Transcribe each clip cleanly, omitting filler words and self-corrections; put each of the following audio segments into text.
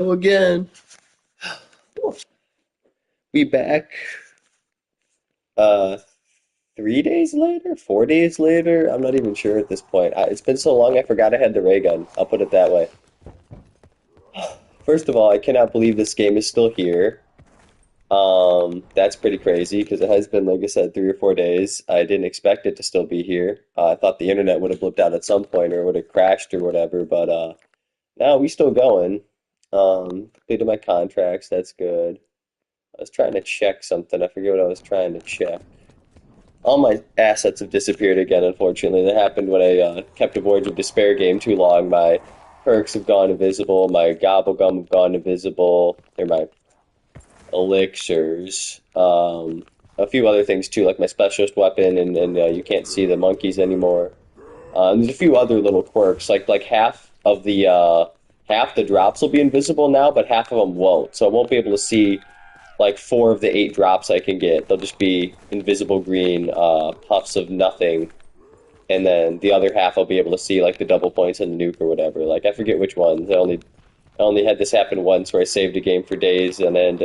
Hello again. We back uh 3 days later, 4 days later. I'm not even sure at this point. It's been so long I forgot I had the ray gun. I'll put it that way. First of all, I cannot believe this game is still here. That's pretty crazy because it has been, like I said, 3 or 4 days. I didn't expect it to still be here. I thought the internet would have blipped out at some point or would have crashed or whatever, but no, we still going. Completed my contracts. That's good. I was trying to check something. I forget what I was trying to check. All my assets have disappeared again, unfortunately. That happened when I kept a Voyage of Despair game too long. My perks have gone invisible, my Gobblegum have gone invisible, or my elixirs. A few other things too, like my specialist weapon, and you can't see the monkeys anymore. There's a few other little quirks, like half the drops will be invisible now, but half of them won't. So I won't be able to see like 4 of the 8 drops I can get. They'll just be invisible green puffs of nothing, and then the other half I'll be able to see like the double points and the nuke or whatever. Like I forget which ones. I only had this happen once where I saved a game for days and then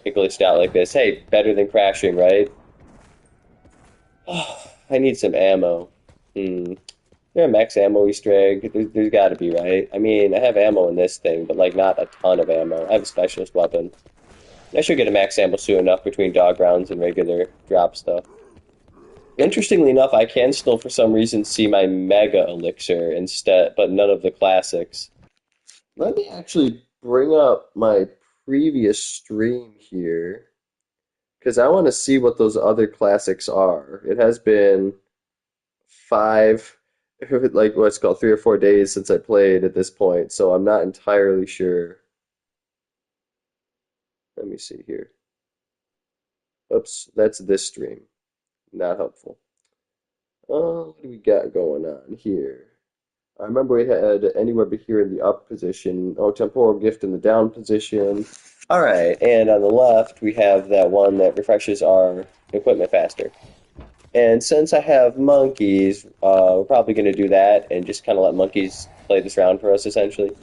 it glitched out like this. Hey, better than crashing, right? I need some ammo. Hmm. There a max ammo Easter egg? There's got to be, right? I mean, I have ammo in this thing, but like not a ton of ammo. I have a specialist weapon. I should get a max ammo soon enough between dog rounds and regular drop stuff. Interestingly enough, I can still for some reason see my mega elixir instead, but none of the classics. Let me actually bring up my previous stream here because I want to see what those other classics are. It has been five, like what's called 3 or 4 days since I played at this point, so I'm not entirely sure. Let me see here. Oops, that's this stream. Not helpful. What do we got going on here? I remember we had anywhere but here in the up position. Oh, temporal gift in the down position. All right, and on the left we have that one that refreshes our equipment faster. And since I have monkeys, we're probably going to do that and just kind of let monkeys play this round for us, essentially.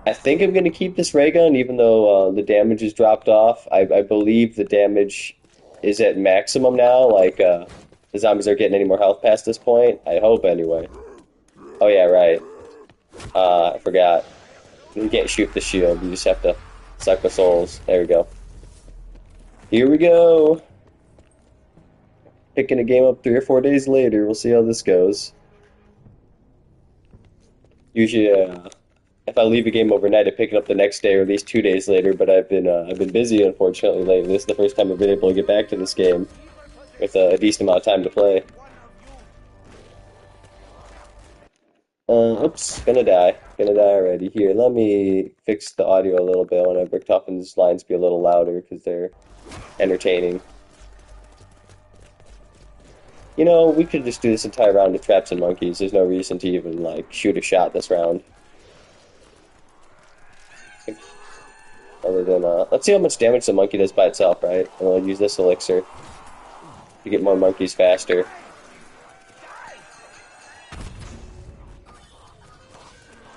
I think I'm going to keep this ray gun, even though the damage is dropped off. I believe the damage is at maximum now. Like, the zombies aren't getting any more health past this point. I hope, anyway. Oh, yeah, right. I forgot. You can't shoot the shield. You just have to suck the souls. There we go. Here we go. Picking a game up 3 or 4 days later. We'll see how this goes. Usually, if I leave a game overnight, I pick it up the next day or at least 2 days later. But I've been busy, unfortunately, lately. This is the first time I've been able to get back to this game with a decent amount of time to play. Oops, gonna die. Gonna die already. Here, let me fix the audio a little bit. I want to break Toppan's lines be a little louder because they're entertaining. You know, we could just do this entire round of traps and monkeys. There's no reason to even, like, shoot a shot this round. Other than, let's see how much damage the monkey does by itself, right? And we'll use this elixir to get more monkeys faster.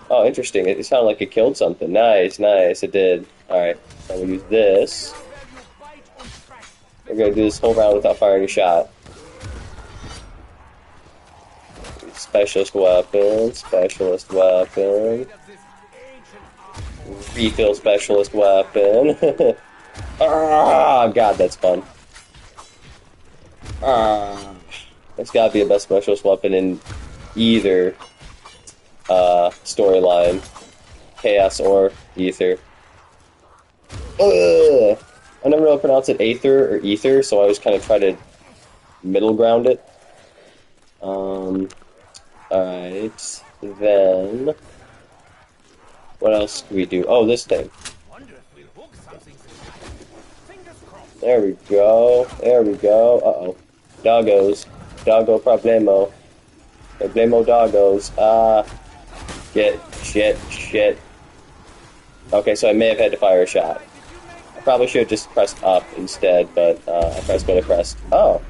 Oh, interesting. It sounded like it killed something. Nice, nice. It did. Alright, so we'll use this. We're gonna do this whole round without firing a shot. Specialist weapon, specialist weapon. Refill specialist weapon. Ah, God, that's fun. Ah, that's gotta be the best specialist weapon in either storyline, Chaos or Ether. Ugh. I never really pronounce it Aether or Ether, so I always kind of try to middle ground it. Alright, then what else do we do? Oh, this thing. There we go. There we go. Uh-oh. Doggos. Doggo problemo. Problemo doggos. Get shit, shit. Okay, so I may have had to fire a shot. I probably should have just pressed up instead, but I pressed what I pressed. Oh.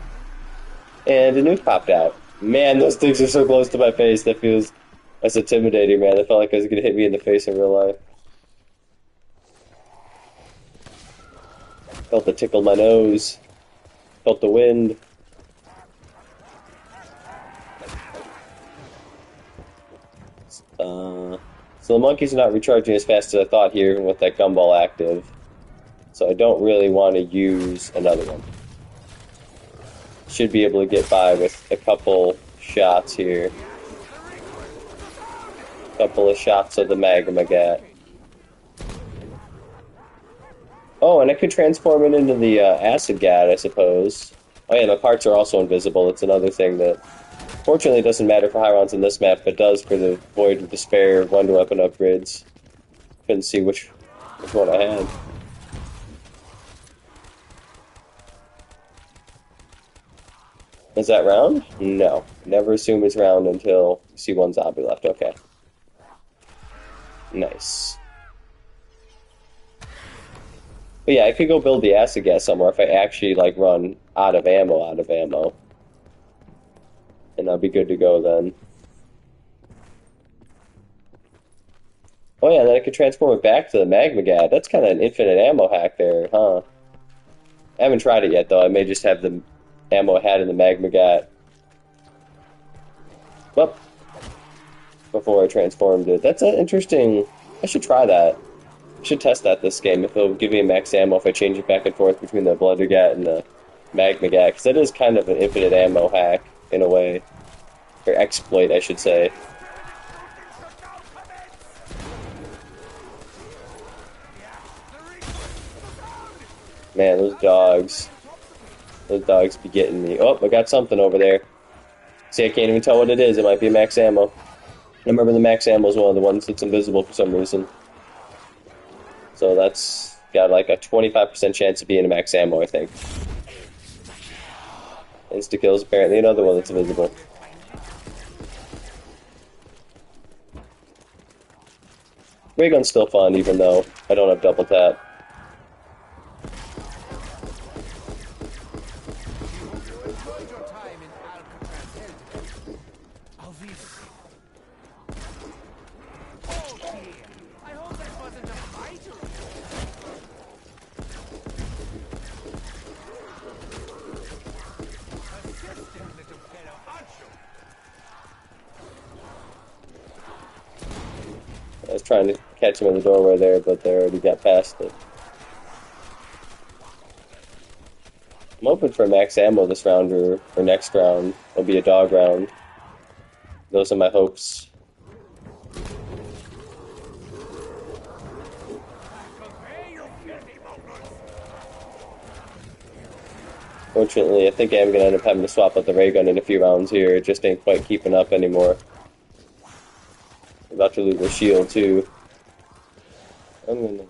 And a nuke popped out. Man, those things are so close to my face. That's intimidating, man. I felt like it was going to hit me in the face in real life. Felt it tickle my nose. Felt the wind. So the monkeys are not recharging as fast as I thought here, even with that gumball active. So I don't really want to use another one. Should be able to get by with a couple shots here. A couple of shots of the magma gat. Oh, and I could transform it into the acid gat, I suppose. Oh yeah, the parts are also invisible. It's another thing that, fortunately, doesn't matter for high rounds in this map, but does for the Void of Despair Wonder Weapon upgrades. Couldn't see which one I had. Is that round? No. Never assume it's round until you see one zombie left. Okay. Nice. But yeah, I could go build the acid gas somewhere if I actually, like, run out of ammo. And I'll be good to go then. Oh yeah, and then I could transform it back to the magma gat. That's kind of an infinite ammo hack there, huh? I haven't tried it yet, though. I may just have the ammo I had in the magma gat. Well, before I transformed it. That's an interesting... I should try that. I should test that this game, if it'll give me a max ammo if I change it back and forth between the Blunder Gat and the Magma Gat, because that is kind of an infinite ammo hack, in a way. Or exploit, I should say. Man, those dogs. Those dogs be getting me. Oh, I got something over there. See, I can't even tell what it is. It might be max ammo. I remember the max ammo is one of the ones that's invisible for some reason. So that's got like a 25% chance of being a max ammo, I think. Insta-kill is apparently another one that's invisible. Ray gun's still fun, even though I don't have double tap. I was trying to catch him in the doorway there, but they already got past it. I'm hoping for max ammo this round, or next round. It'll be a dog round. Those are my hopes. Fortunately, I think I am going to end up having to swap out the ray gun in a few rounds here. It just ain't quite keeping up anymore. I'm about to lose my shield, too. I'm going to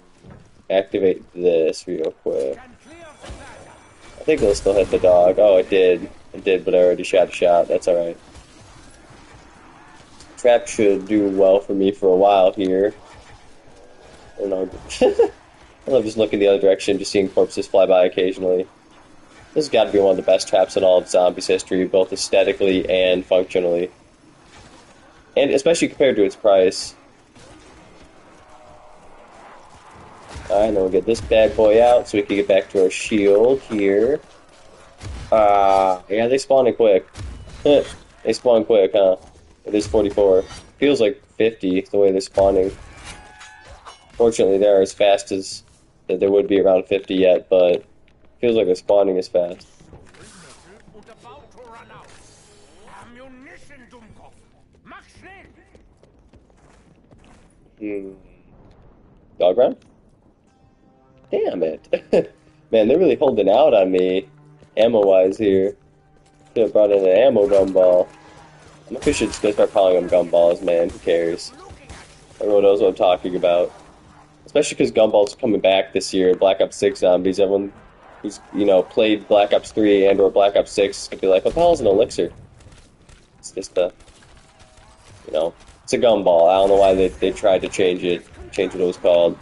activate this real quick. I think it'll still hit the dog. Oh, it did. It did, but I already shot a shot. That's alright. Trap should do well for me for a while here. And I'll just look in the other direction, just seeing corpses fly by occasionally. This has got to be one of the best traps in all of Zombies history, both aesthetically and functionally. And especially compared to its price. Alright, then we'll get this bad boy out so we can get back to our shield here. Yeah, they spawn in quick. They spawn quick, huh? It is 44. Feels like 50 the way they're spawning. Fortunately, they're as fast as that there would be around 50 yet, but feels like they're spawning as fast. Dog round? Damn it. Man, they're really holding out on me, ammo-wise here. Could have brought in an ammo gumball. I think we should just start calling them gumballs, man. Who cares? Everyone knows what I'm talking about. Especially because gumballs are coming back this year. Black Ops 6 zombies. Everyone who's, played Black Ops 3 and or Black Ops 6 could be like, what the hell is an elixir? It's just a, it's a gumball. I don't know why they tried to change what it was called.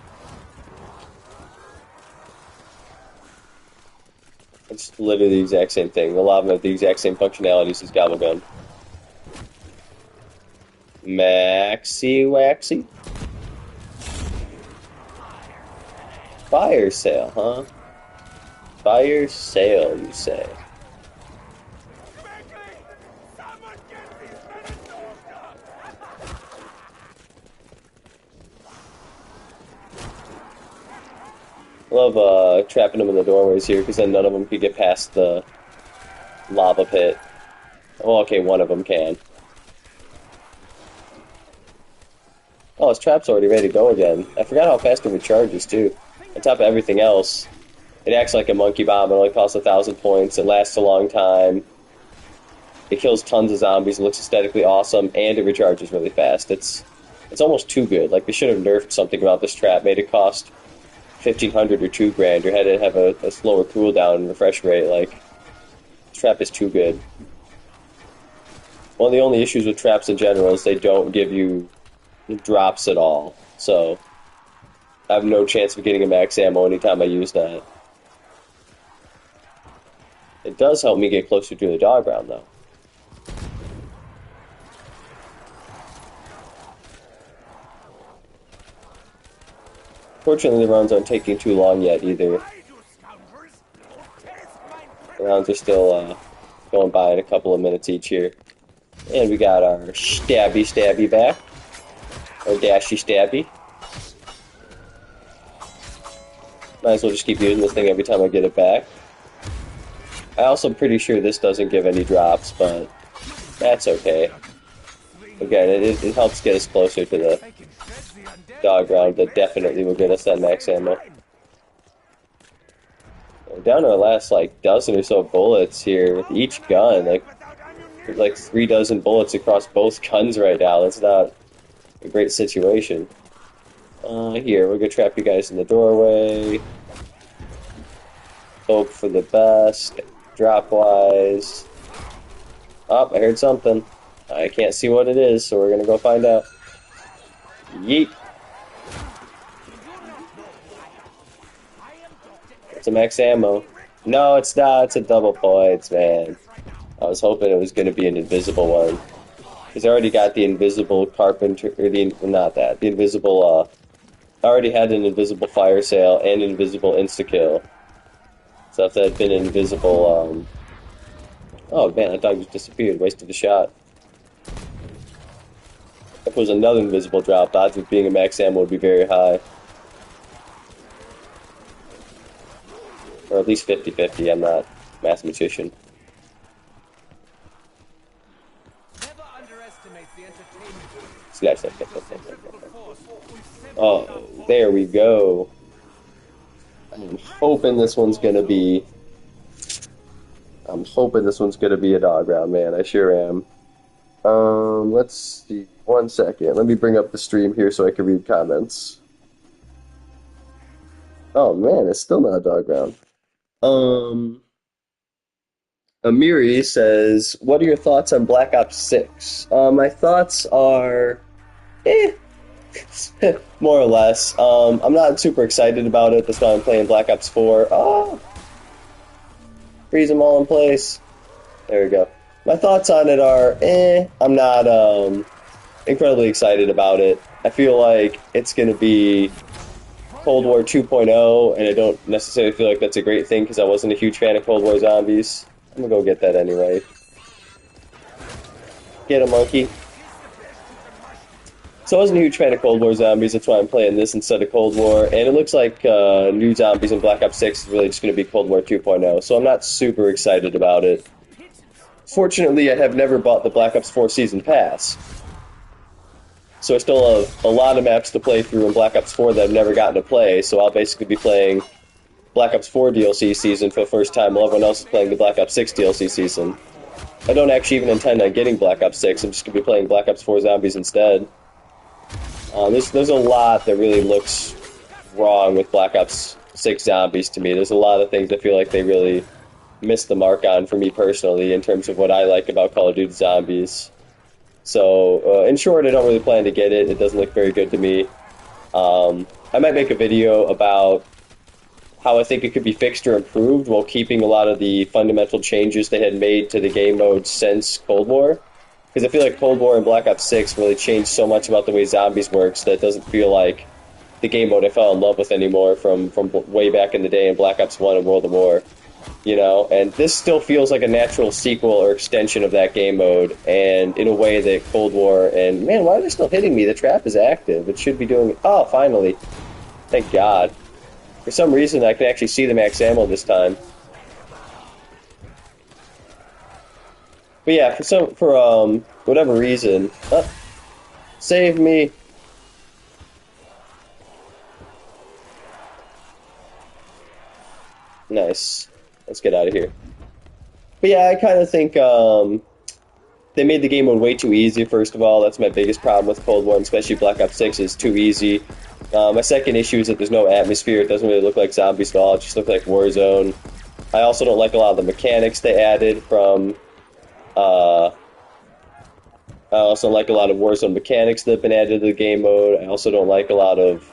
It's literally the exact same thing. A lot of them have the exact same functionalities as Gobble Gun. Maxi Waxy? Fire sale, huh? Fire sale, you say? Love trapping them in the doorways here, because then none of them can get past the lava pit. Oh, okay, one of them can. Oh, his trap's already ready to go again. I forgot how fast it recharges, too. On top of everything else, it acts like a monkey bomb. It only costs 1,000 points. It lasts a long time. It kills tons of zombies. It looks aesthetically awesome, and it recharges really fast. It's almost too good. Like, they should have nerfed something about this trap, made it cost 1,500 or $2,000, or had it have a slower cooldown and refresh rate. Like, this trap is too good. One of the only issues with traps in general is they don't give you drops at all. So, I have no chance of getting a max ammo anytime I use that. It does help me get closer to the dog round, though. Fortunately, the rounds aren't taking too long yet, either. The rounds are still going by in a couple of minutes each here. And we got our stabby back. Or dashy stabby. Might as well just keep using this thing every time I get it back. I'm also pretty sure this doesn't give any drops, but that's okay. Again, it helps get us closer to the dog round that definitely will get us that max ammo. We're down to our last, like, dozen or so bullets here with each gun. There's like 3 dozen bullets across both guns right now. That's not a great situation. Here, we're gonna trap you guys in the doorway. Hope for the best. Drop-wise. Oh, I heard something. I can't see what it is, so we're gonna go find out. Yeet. It's a max ammo. No, it's not. It's a double points, man. I was hoping it was going to be an invisible one. Because I already got the invisible carpenter, or the invisible, I already had an invisible fire sale and an invisible insta-kill. So if that had been an invisible, oh man, that dog just disappeared, wasted a shot. If it was another invisible drop, the odds of being a max ammo would be very high. Or at least 50-50, I'm not a mathematician. Oh, there we go. I'm hoping this one's gonna be a dog round, man. I sure am. Let's see. 1 second. Let me bring up the stream here so I can read comments. Oh man, it's still not a dog round. Amiri says, what are your thoughts on Black Ops 6? My thoughts are, more or less. I'm not super excited about it. That's why I'm playing Black Ops 4. Oh, freeze them all in place. There we go. My thoughts on it are, I'm not incredibly excited about it. I feel like it's going to be Cold War 2.0, and I don't necessarily feel like that's a great thing because I wasn't a huge fan of Cold War Zombies. I'm gonna go get that anyway. Get a monkey. So I wasn't a huge fan of Cold War Zombies, that's why I'm playing this instead of Cold War, and it looks like new Zombies in Black Ops 6 is really just going to be Cold War 2.0, so I'm not super excited about it. Fortunately, I have never bought the Black Ops 4 Season Pass, so I still have a lot of maps to play through in Black Ops 4 that I've never gotten to play, so I'll basically be playing Black Ops 4 DLC season for the first time while everyone else is playing the Black Ops 6 DLC season. I don't actually even intend on getting Black Ops 6, I'm just going to be playing Black Ops 4 Zombies instead. There's a lot that really looks wrong with Black Ops 6 Zombies to me. There's a lot of things I feel like they really missed the mark on for me personally in terms of what I like about Call of Duty Zombies. So, in short, I don't really plan to get it. It doesn't look very good to me. I might make a video about how I think it could be fixed or improved while keeping a lot of the fundamental changes they had made to the game mode since Cold War. Because I feel like Cold War and Black Ops 6 really changed so much about the way Zombies works that it doesn't feel like the game mode I fell in love with anymore from way back in the day in Black Ops 1 and World of War. You know, and this still feels like a natural sequel or extension of that game mode, and in a way that Cold War, and man, why are they still hitting me? The trap is active. It should be doing, oh, finally. Thank God. For some reason, I can actually see the max ammo this time. But yeah, for whatever reason, save me. Nice. Let's get out of here. But yeah, I kind of think they made the game mode way too easy, first of all. That's my biggest problem with Cold War, and especially Black Ops 6 is too easy. My second issue is that there's no atmosphere. It doesn't really look like zombies at all. It just looks like Warzone. I also don't like a lot of the mechanics they added from... I also like a lot of Warzone mechanics that have been added to the game mode. I also don't like a lot of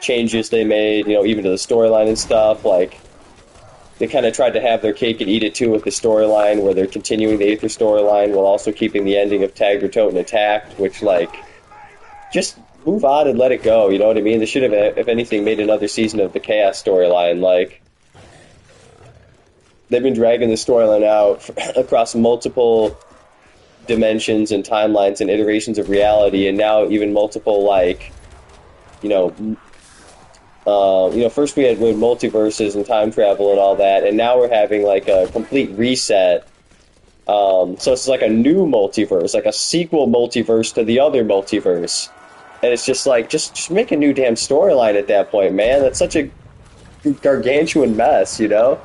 changes they made, you know, even to the storyline and stuff. Like, they kind of tried to have their cake and eat it too with the storyline, where they're continuing the Aether storyline while also keeping the ending of Tag152 intact, which, like, just move on and let it go, you know what I mean? They should have, if anything, made another season of the Chaos storyline. Like, they've been dragging the storyline out across multiple dimensions and timelines and iterations of reality, and now even multiple, like, you know, first we had multiverses and time travel and all that, and now we're having like a complete reset. So it's like a new multiverse, like a sequel multiverse to the other multiverse, and it's just like just make a new damn storyline at that point, man. That's such a gargantuan mess, you know,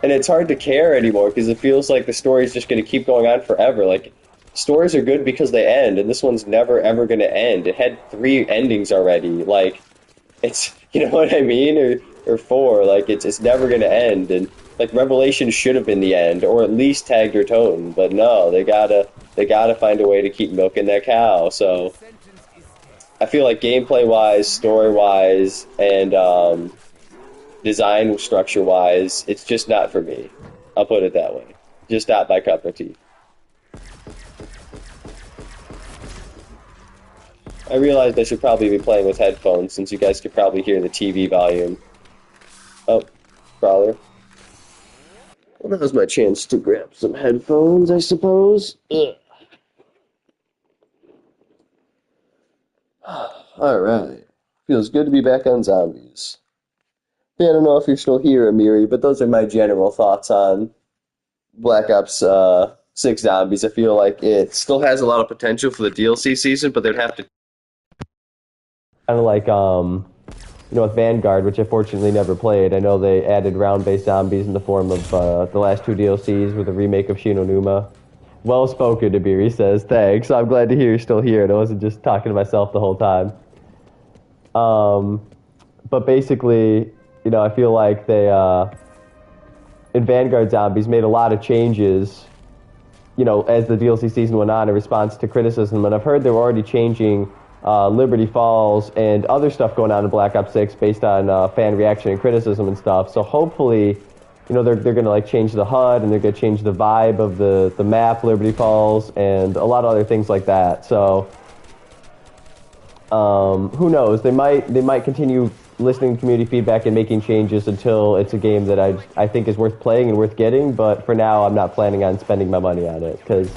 and it's hard to care anymore because it feels like the story's just going to keep going on forever. Like, stories are good because they end, and this one's never ever going to end. It had 3 endings already. Like, it's, you know what I mean, or 4. Like, it's never going to end. And like, Revelation should have been the end, or at least tagged or totem. But no, they gotta find a way to keep milking that cow. So I feel like gameplay wise, story wise, and design structure wise, it's just not for me. I'll put it that way. Just not my cup of tea. I realized I should probably be playing with headphones, since you guys could probably hear the TV volume. Oh, Brawler. Well, now's my chance to grab some headphones, I suppose. Ugh. Alright. Feels good to be back on zombies. Yeah, I don't know if you're still here, Amiri, but those are my general thoughts on Black Ops 6 Zombies. I feel like it still has a lot of potential for the DLC season, but they'd have to... Kind of like, with Vanguard, which I fortunately never played. I know they added round-based zombies in the form of the last 2 DLCs with a remake of Shinonuma. Well spoken, Amiri says. Thanks. I'm glad to hear you're still here, and I wasn't just talking to myself the whole time. But basically, I feel like they, in Vanguard Zombies, made a lot of changes, as the DLC season went on in response to criticism. And I've heard they were already changing Liberty Falls and other stuff going on in Black Ops 6 based on fan reaction and criticism and stuff. So hopefully, they're going to like change the HUD, and they're going to change the vibe of the map, Liberty Falls, and a lot of other things like that. So who knows? They might continue listening to community feedback and making changes until it's a game that I think is worth playing and worth getting. But for now, I'm not planning on spending my money on it because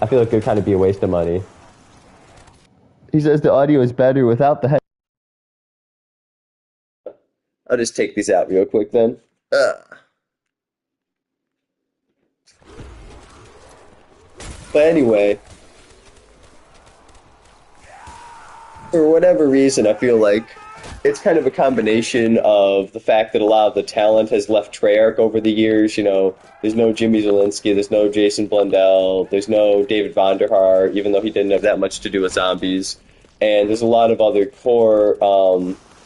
I feel like it would kind of be a waste of money. He says the audio is better without the head. I'll just take these out real quick then. But anyway, for whatever reason, I feel like it's kind of a combination of the fact that a lot of the talent has left Treyarch over the years. There's no Jimmy Zielinski, there's no Jason Blundell, there's no David Vonderhaar, even though he didn't have that much to do with zombies. And there's a lot of other core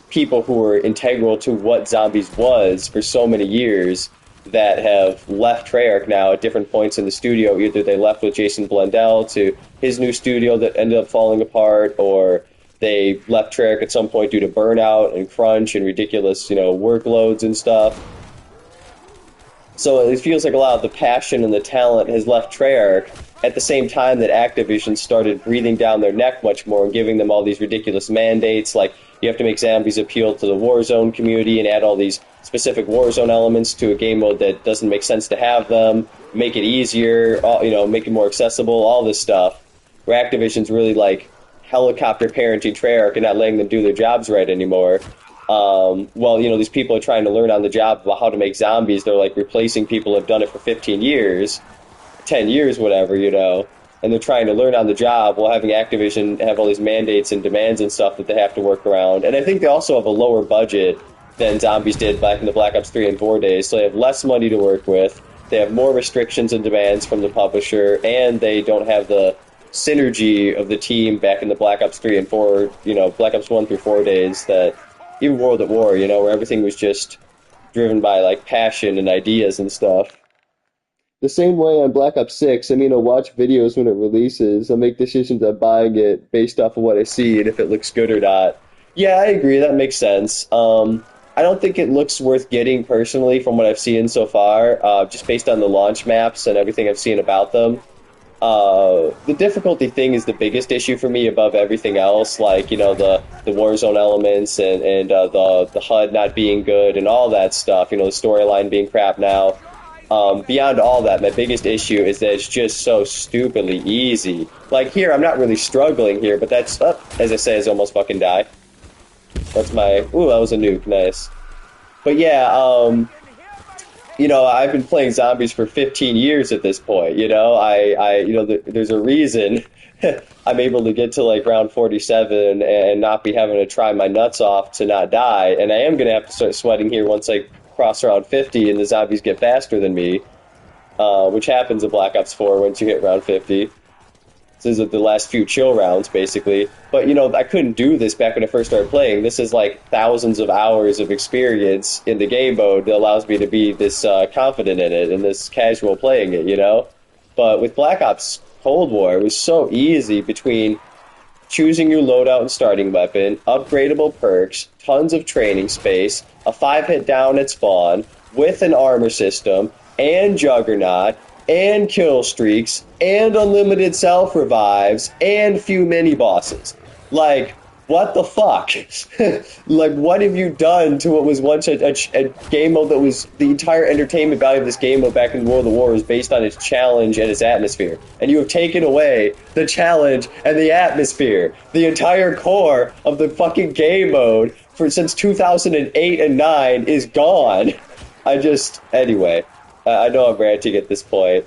people who were integral to what zombies was for so many years that have left Treyarch now at different points in the studio. Either they left with Jason Blundell to his new studio that ended up falling apart, or they left Treyarch at some point due to burnout and crunch and ridiculous, workloads and stuff. So it feels like a lot of the passion and the talent has left Treyarch, at the same time that Activision started breathing down their neck much more and giving them all these ridiculous mandates, like you have to make zombies appeal to the Warzone community and add all these specific Warzone elements to a game mode that doesn't make sense to have them, make it easier, make it more accessible, all this stuff, where Activision's really like helicopter parenting Treyarch and not letting them do their jobs right anymore. These people are trying to learn on the job about how to make zombies. They're like replacing people who have done it for 15 years, 10 years, whatever, and they're trying to learn on the job while having Activision have all these mandates and demands and stuff that they have to work around. And I think they also have a lower budget than zombies did back in the Black Ops 3 and 4 days, so they have less money to work with. They have more restrictions and demands from the publisher, and they don't have the synergy of the team back in the Black Ops 3 and 4, Black Ops 1 through 4 days, that even World at War, where everything was just driven by like passion and ideas and stuff. The same way on Black Ops 6, I'll watch videos when it releases. I'll make decisions on buying it based off of what I see and if it looks good or not. Yeah, I agree. That makes sense. I don't think it looks worth getting personally from what I've seen so far, just based on the launch maps and everything I've seen about them. The difficulty thing is the biggest issue for me above everything else, like, the Warzone elements and the HUD not being good and all that stuff, the storyline being crap now. Beyond all that, my biggest issue is that it's just so stupidly easy. Like here, I'm not really struggling here, but that's, as I say, I almost fucking die. That's my, ooh, that was a nuke, nice. But yeah, I've been playing zombies for 15 years at this point, there's a reason I'm able to get to like round 47 and not be having to try my nuts off to not die, and I am going to have to start sweating here once I cross around 50 and the zombies get faster than me, which happens in Black Ops 4 once you hit round 50. These are the last few chill rounds, basically. But, I couldn't do this back when I first started playing. This is like thousands of hours of experience in the game mode that allows me to be this confident in it and this casual playing it, But with Black Ops Cold War, it was so easy between choosing your loadout and starting weapon, upgradable perks, tons of training space, a 5-hit down at spawn, with an armor system, and Juggernaut, and kill streaks, and unlimited self-revives, and few mini-bosses. Like, what the fuck? Like, what have you done to what was once a game mode that was the entire entertainment value of this game mode back in World of War was based on its challenge and its atmosphere? And you have taken away the challenge and the atmosphere. The entire core of the fucking game mode since 2008 and 9 is gone. Anyway, I know I'm ranting at this point.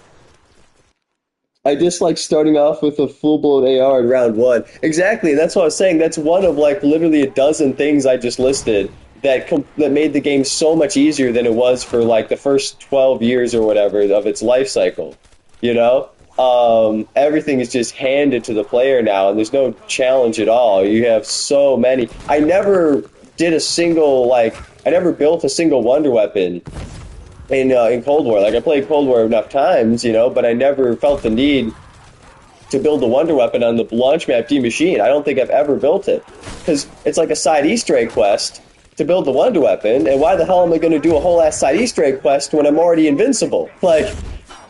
I dislike starting off with a full-blown AR in round 1. Exactly, that's what I was saying. That's one of, like, literally a dozen things I just listed that made the game so much easier than it was for, like, the first 12 years or whatever of its life cycle, Everything is just handed to the player now, and there's no challenge at all. You have so many. I never built a single wonder weapon in Cold War. Like, I played Cold War enough times, but I never felt the need to build a wonder weapon on the launch map D machine. I don't think I've ever built it, because it's like a side Easter egg quest to build the wonder weapon, and why the hell am I going to do a whole ass side Easter egg quest when I'm already invincible? Like,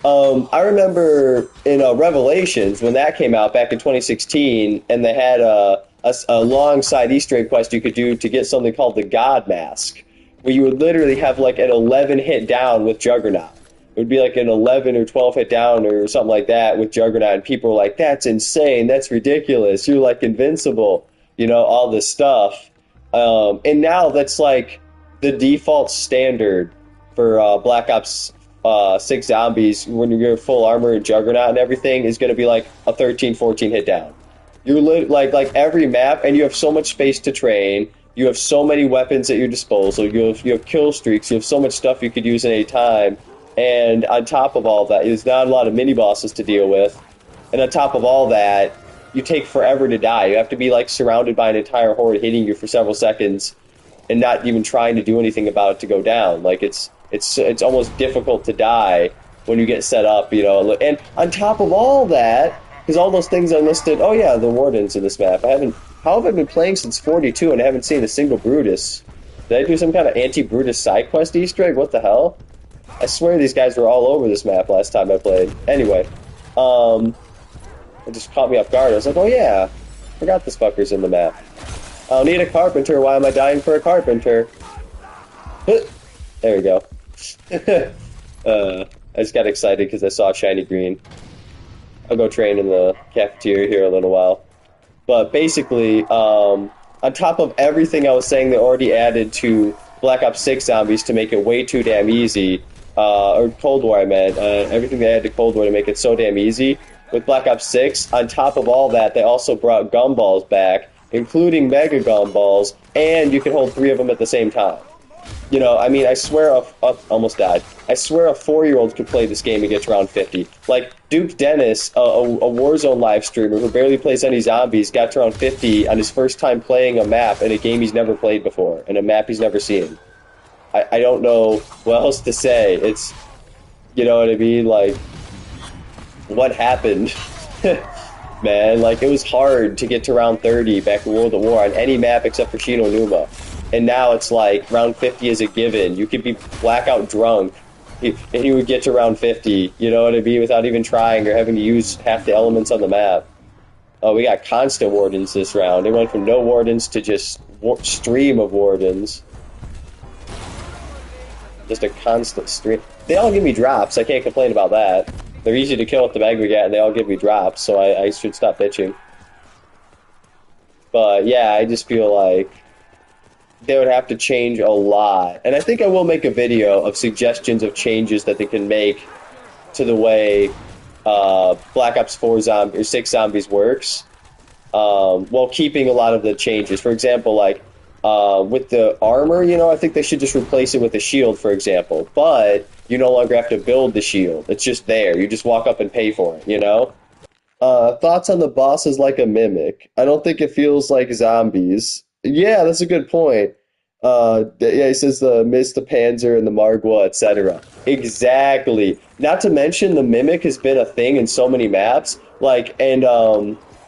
I remember in Revelations, when that came out back in 2016, and they had a long side Easter egg quest you could do to get something called the God Mask, where you would literally have like an 11 hit down with Juggernaut. It would be like an 11 or 12 hit down or something like that with Juggernaut, and people were like, that's insane, that's ridiculous, you're like invincible, all this stuff. And now that's like the default standard for Black Ops 6 zombies. When you're full armor and Juggernaut and everything, is going to be like a 13, 14 hit down. You're like every map, and you have so much space to train. You have so many weapons at your disposal. You have kill streaks. You have so much stuff you could use at any time. And on top of all that, there's not a lot of mini-bosses to deal with. And on top of all that, you take forever to die. You have to be like surrounded by an entire horde hitting you for several seconds and not even trying to do anything about it to go down. Like, it's almost difficult to die when you get set up, And on top of all that, because all those things I listed, oh yeah, the wardens in this map. How have I been playing since 42 and I haven't seen a single Brutus? Did I do some kind of anti-Brutus side quest Easter egg? What the hell? I swear these guys were all over this map last time I played. Anyway, it just caught me off guard. I was like, oh yeah, forgot this fucker's in the map. I don't need a carpenter. Why am I dying for a carpenter? There we go. I just got excited because I saw shiny green. I'll go train in the cafeteria here a little while. But basically, on top of everything I was saying, they already added to Black Ops 6 zombies to make it way too damn easy. Or Cold War, I meant. Everything they added to Cold War to make it so damn easy. With Black Ops 6, on top of all that, they also brought gumballs back, including Mega Gumballs, and you can hold 3 of them at the same time. You know, I mean, I swear almost died. I swear a 4-year-old could play this game and get to around 50. Like, Duke Dennis, a Warzone live streamer who barely plays any zombies, got to around 50 on his first time playing a map in a game he's never played before, and a map he's never seen. I don't know what else to say. It's, you know what I mean? Like, what happened? Man, like, it was hard to get to round 30 back in World at War on any map except for Shino Numa. And now it's like round 50 is a given. You could be blackout drunk and you would get to round 50, you know what I mean, without even trying or having to use half the elements on the map. Oh, we got constant wardens this round. It went from no wardens to just stream of wardens. Just a constant stream. They all give me drops. I can't complain about that. They're easy to kill with the Magmagat, and they all give me drops, so I should stop bitching. But yeah, I just feel like they would have to change a lot. And I think I will make a video of suggestions of changes that they can make to the way Black Ops 4 or 6 Zombies works, while keeping a lot of the changes. For example, like, with the armor, you know, I think they should just replace it with a shield, for example. But you no longer have to build the shield. It's just there. You just walk up and pay for it, you know? Thoughts on the bosses like a mimic? I don't think it feels like zombies. Yeah, that's a good point. Yeah, he says the Mr. Panzer and the Margwa, etc. Exactly. Not to mention the Mimic has been a thing in so many maps. Like, and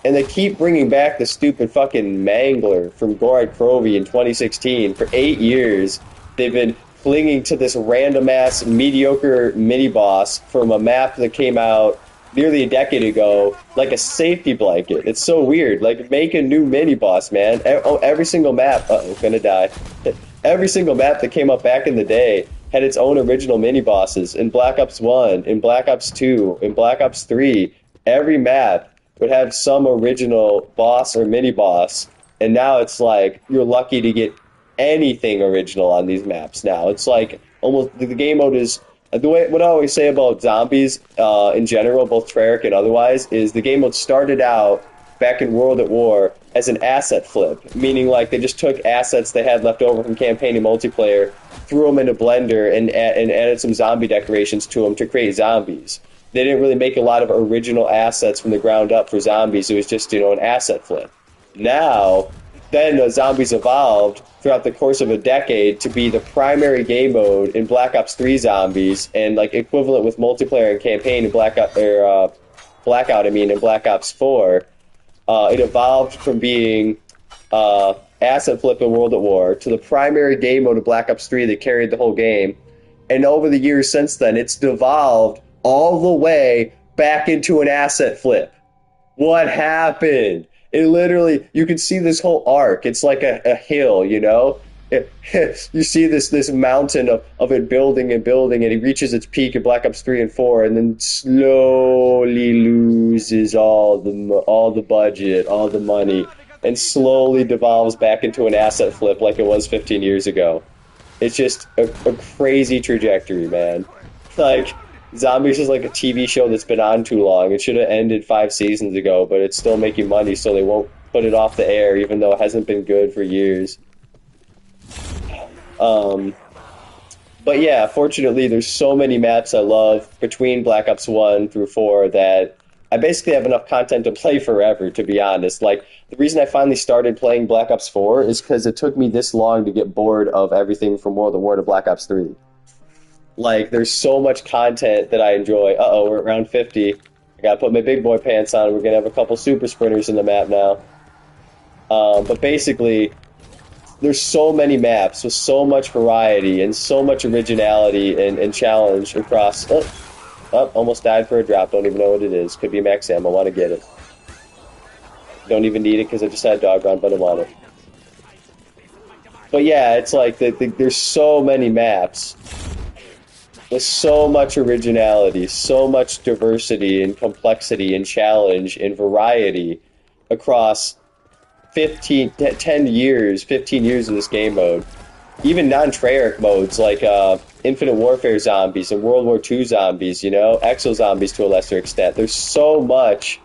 they keep bringing back the stupid fucking Mangler from Gorod Krovi in 2016. For 8 years, they've been clinging to this random-ass, mediocre mini-boss from a map that came out nearly a decade ago, like a safety blanket. It's so weird. Like, make a new mini-boss, man. Every single map... Uh-oh, gonna die. Every single map that came up back in the day had its own original mini-bosses. In Black Ops 1, in Black Ops 2, in Black Ops 3, every map would have some original boss or mini-boss, and now it's like, you're lucky to get anything original on these maps now. It's like, almost, the game mode is... The way, what I always say about zombies in general, both Treyarch and otherwise, is the game mode started out back in World at War as an asset flip, meaning like they just took assets they had left over from campaign and multiplayer, threw them into Blender, and added some zombie decorations to them to create zombies. They didn't really make a lot of original assets from the ground up for zombies. It was just, you know, an asset flip. Now, then zombies evolved throughout the course of a decade to be the primary game mode in Black Ops 3 Zombies, and like equivalent with multiplayer and campaign in Blackout, I mean, in Black Ops 4. It evolved from being asset flip in World at War to the primary game mode of Black Ops 3 that carried the whole game. And over the years since then, it's devolved all the way back into an asset flip. What happened? It literally, you can see this whole arc. It's like a hill, you know? You see this mountain of it building and building, and it reaches its peak in Black Ops 3 and 4, and then slowly loses all the budget, all the money, and slowly devolves back into an asset flip like it was 15 years ago. It's just a crazy trajectory, man. Like, Zombies is like a TV show that's been on too long. It should have ended 5 seasons ago, but it's still making money, so they won't put it off the air, even though it hasn't been good for years. But yeah, fortunately, there's so many maps I love between Black Ops 1 through 4 that I basically have enough content to play forever, to be honest. Like, the reason I finally started playing Black Ops 4 is because it took me this long to get bored of everything from World at War to Black Ops 3. Like, there's so much content that I enjoy. Uh-oh, we're around 50. I gotta put my big boy pants on. We're gonna have a couple super sprinters in the map now. But basically, there's so many maps with so much variety and so much originality and challenge across... Oh, Oh, almost died for a drop. Don't even know what it is. Could be max ammo. I want to get it. Don't even need it because I just had dog run, but I want it. But yeah, it's like there's so many maps with so much originality, so much diversity and complexity and challenge and variety across 10 years, 15 years of this game mode. Even non-Treyarch modes like Infinite Warfare zombies and World War II zombies, Exo zombies to a lesser extent. There's so much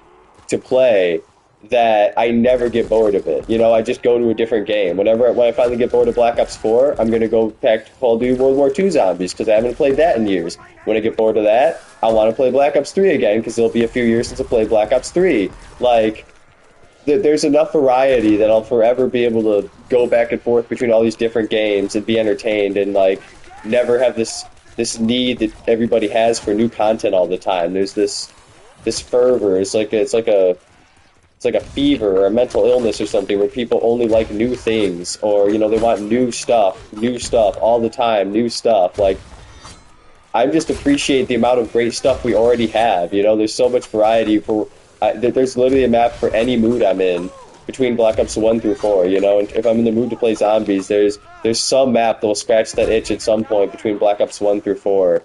to play that I never get bored of it. I just go to a different game. When I finally get bored of Black Ops 4, I'm going to go back to Call of Duty World War II Zombies because I haven't played that in years. When I get bored of that, I want to play Black Ops 3 again because it'll be a few years since I played Black Ops 3. Like, there's enough variety that I'll forever be able to go back and forth between all these different games and be entertained and, like, never have this need that everybody has for new content all the time. There's this fervor. It's like a fever or a mental illness or something where people only like new things or, they want new stuff all the time, new stuff. Like, I just appreciate the amount of great stuff we already have. There's so much variety there's literally a map for any mood I'm in between Black Ops 1 through 4, and if I'm in the mood to play zombies, there's some map that will scratch that itch at some point between Black Ops 1 through 4,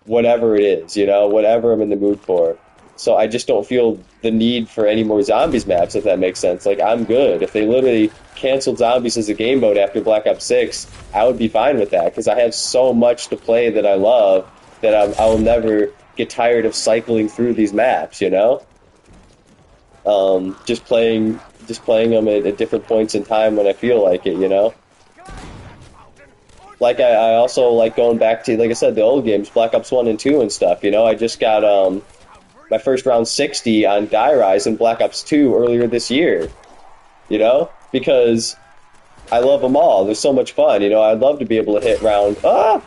whatever it is, whatever I'm in the mood for. So I just don't feel the need for any more zombies maps, if that makes sense. Like, I'm good. If they literally canceled zombies as a game mode after Black Ops 6, I would be fine with that, because I have so much to play that I love that I'll never get tired of cycling through these maps, just playing them at different points in time when I feel like it, Like, I also like going back to, like I said, the old games, Black Ops 1 and 2 and stuff, I just got my first round 60 on Die Rise in Black Ops 2 earlier this year, because I love them all. They're so much fun, I'd love to be able to hit round... I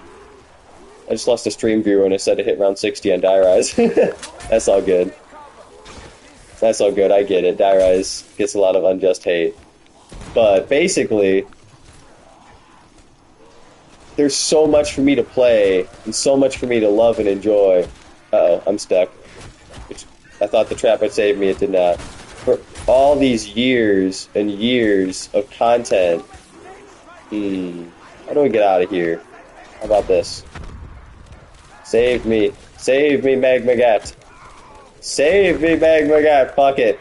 just lost a stream viewer when I said to hit round 60 on Die Rise. That's all good. That's all good, I get it. Die Rise gets a lot of unjust hate. But basically, there's so much for me to play, and so much for me to love and enjoy. Uh-oh, I'm stuck. I thought the trap had saved me, it did not. For all these years and years of content, how do we get out of here? How about this? Save me. Save me, Magmagat. Save me, Magmagat. Fuck it.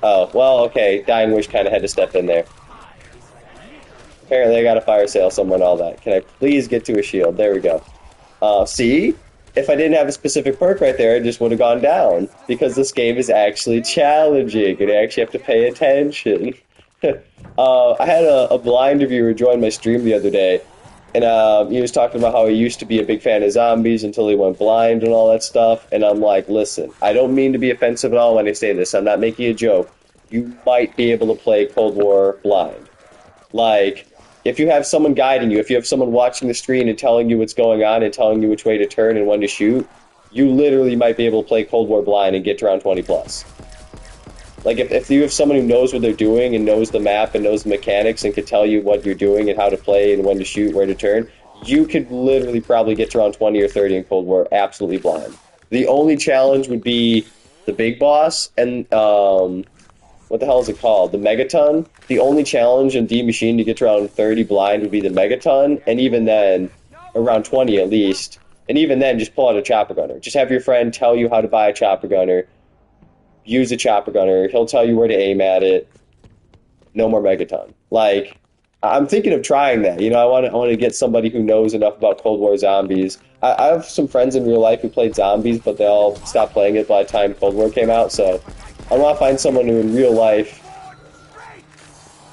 Oh, well, okay. Dying Wish kind of had to step in there. Apparently I got a fire sale somewhere and all that. Can I please get to a shield? There we go. See? If I didn't have a specific perk right there, I just would have gone down. Because this game is actually challenging, and I actually have to pay attention. I had a blind reviewer join my stream the other day, and he was talking about how he used to be a big fan of zombies until he went blind and all that stuff. And I'm like, listen, I don't mean to be offensive at all when I say this. I'm not making a joke. You might be able to play Cold War blind. Like, if you have someone guiding you, if you have someone watching the screen and telling you what's going on and telling you which way to turn and when to shoot, you literally might be able to play Cold War blind and get to around 20 plus. Like, if you have someone who knows what they're doing and knows the map and knows the mechanics and can tell you what you're doing and how to play and when to shoot, where to turn, you could literally probably get to around 20 or 30 in Cold War absolutely blind. The only challenge would be the big boss and, what the hell is it called? The Megaton? The only challenge in D Machine to get to around 30 blind would be the Megaton, and even then, around 20 at least, and even then, just pull out a chopper gunner. Just have your friend tell you how to buy a chopper gunner, use a chopper gunner, he'll tell you where to aim at it, no more Megaton. Like, I'm thinking of trying that. I want to get somebody who knows enough about Cold War zombies. I have some friends in real life who played zombies, but they all stopped playing it by the time Cold War came out, so I want to find someone who in real life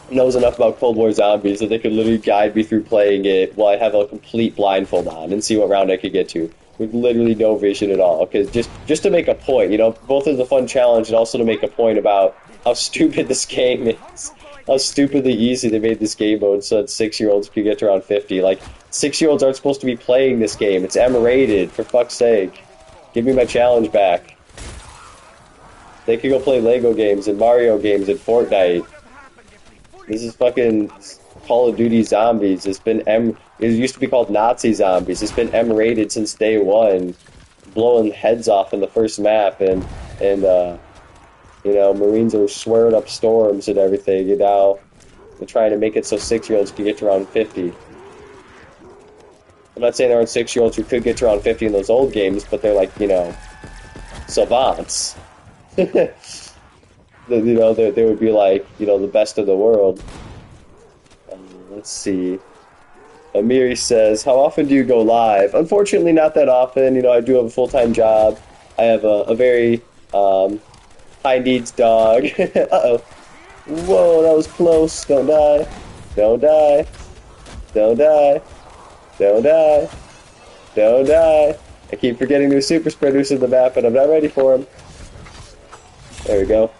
knows enough about Cold War zombies that they could literally guide me through playing it while I have a complete blindfold on and see what round I could get to with literally no vision at all. Because just to make a point, both as a fun challenge and also to make a point about how stupid this game is. How stupidly easy they made this game mode so that 6-year-olds could get to around 50. Like, 6-year-olds aren't supposed to be playing this game. It's M-rated, for fuck's sake. Give me my challenge back. They could go play Lego games and Mario games and Fortnite. This is fucking Call of Duty Zombies. It used to be called Nazi Zombies. It's been M-rated since day one. blowing heads off in the first map, and you know, Marines are swearing up storms and everything. You know, they're trying to make it so 6-year-olds can get to around 50. I'm not saying there aren't 6-year-olds who could get to around 50 in those old games, but they're like, you know, savants. You know, they would be like, you know, the best of the world. Let's see. Amiri says, how often do you go live? Unfortunately, not that often. You know, I do have a full-time job. I have a very high needs dog. Uh-oh. Whoa, that was close. Don't die. Don't die. Don't die. Don't die. Don't die. I keep forgetting there's super spreaders in the map, and I'm not ready for them. There we go.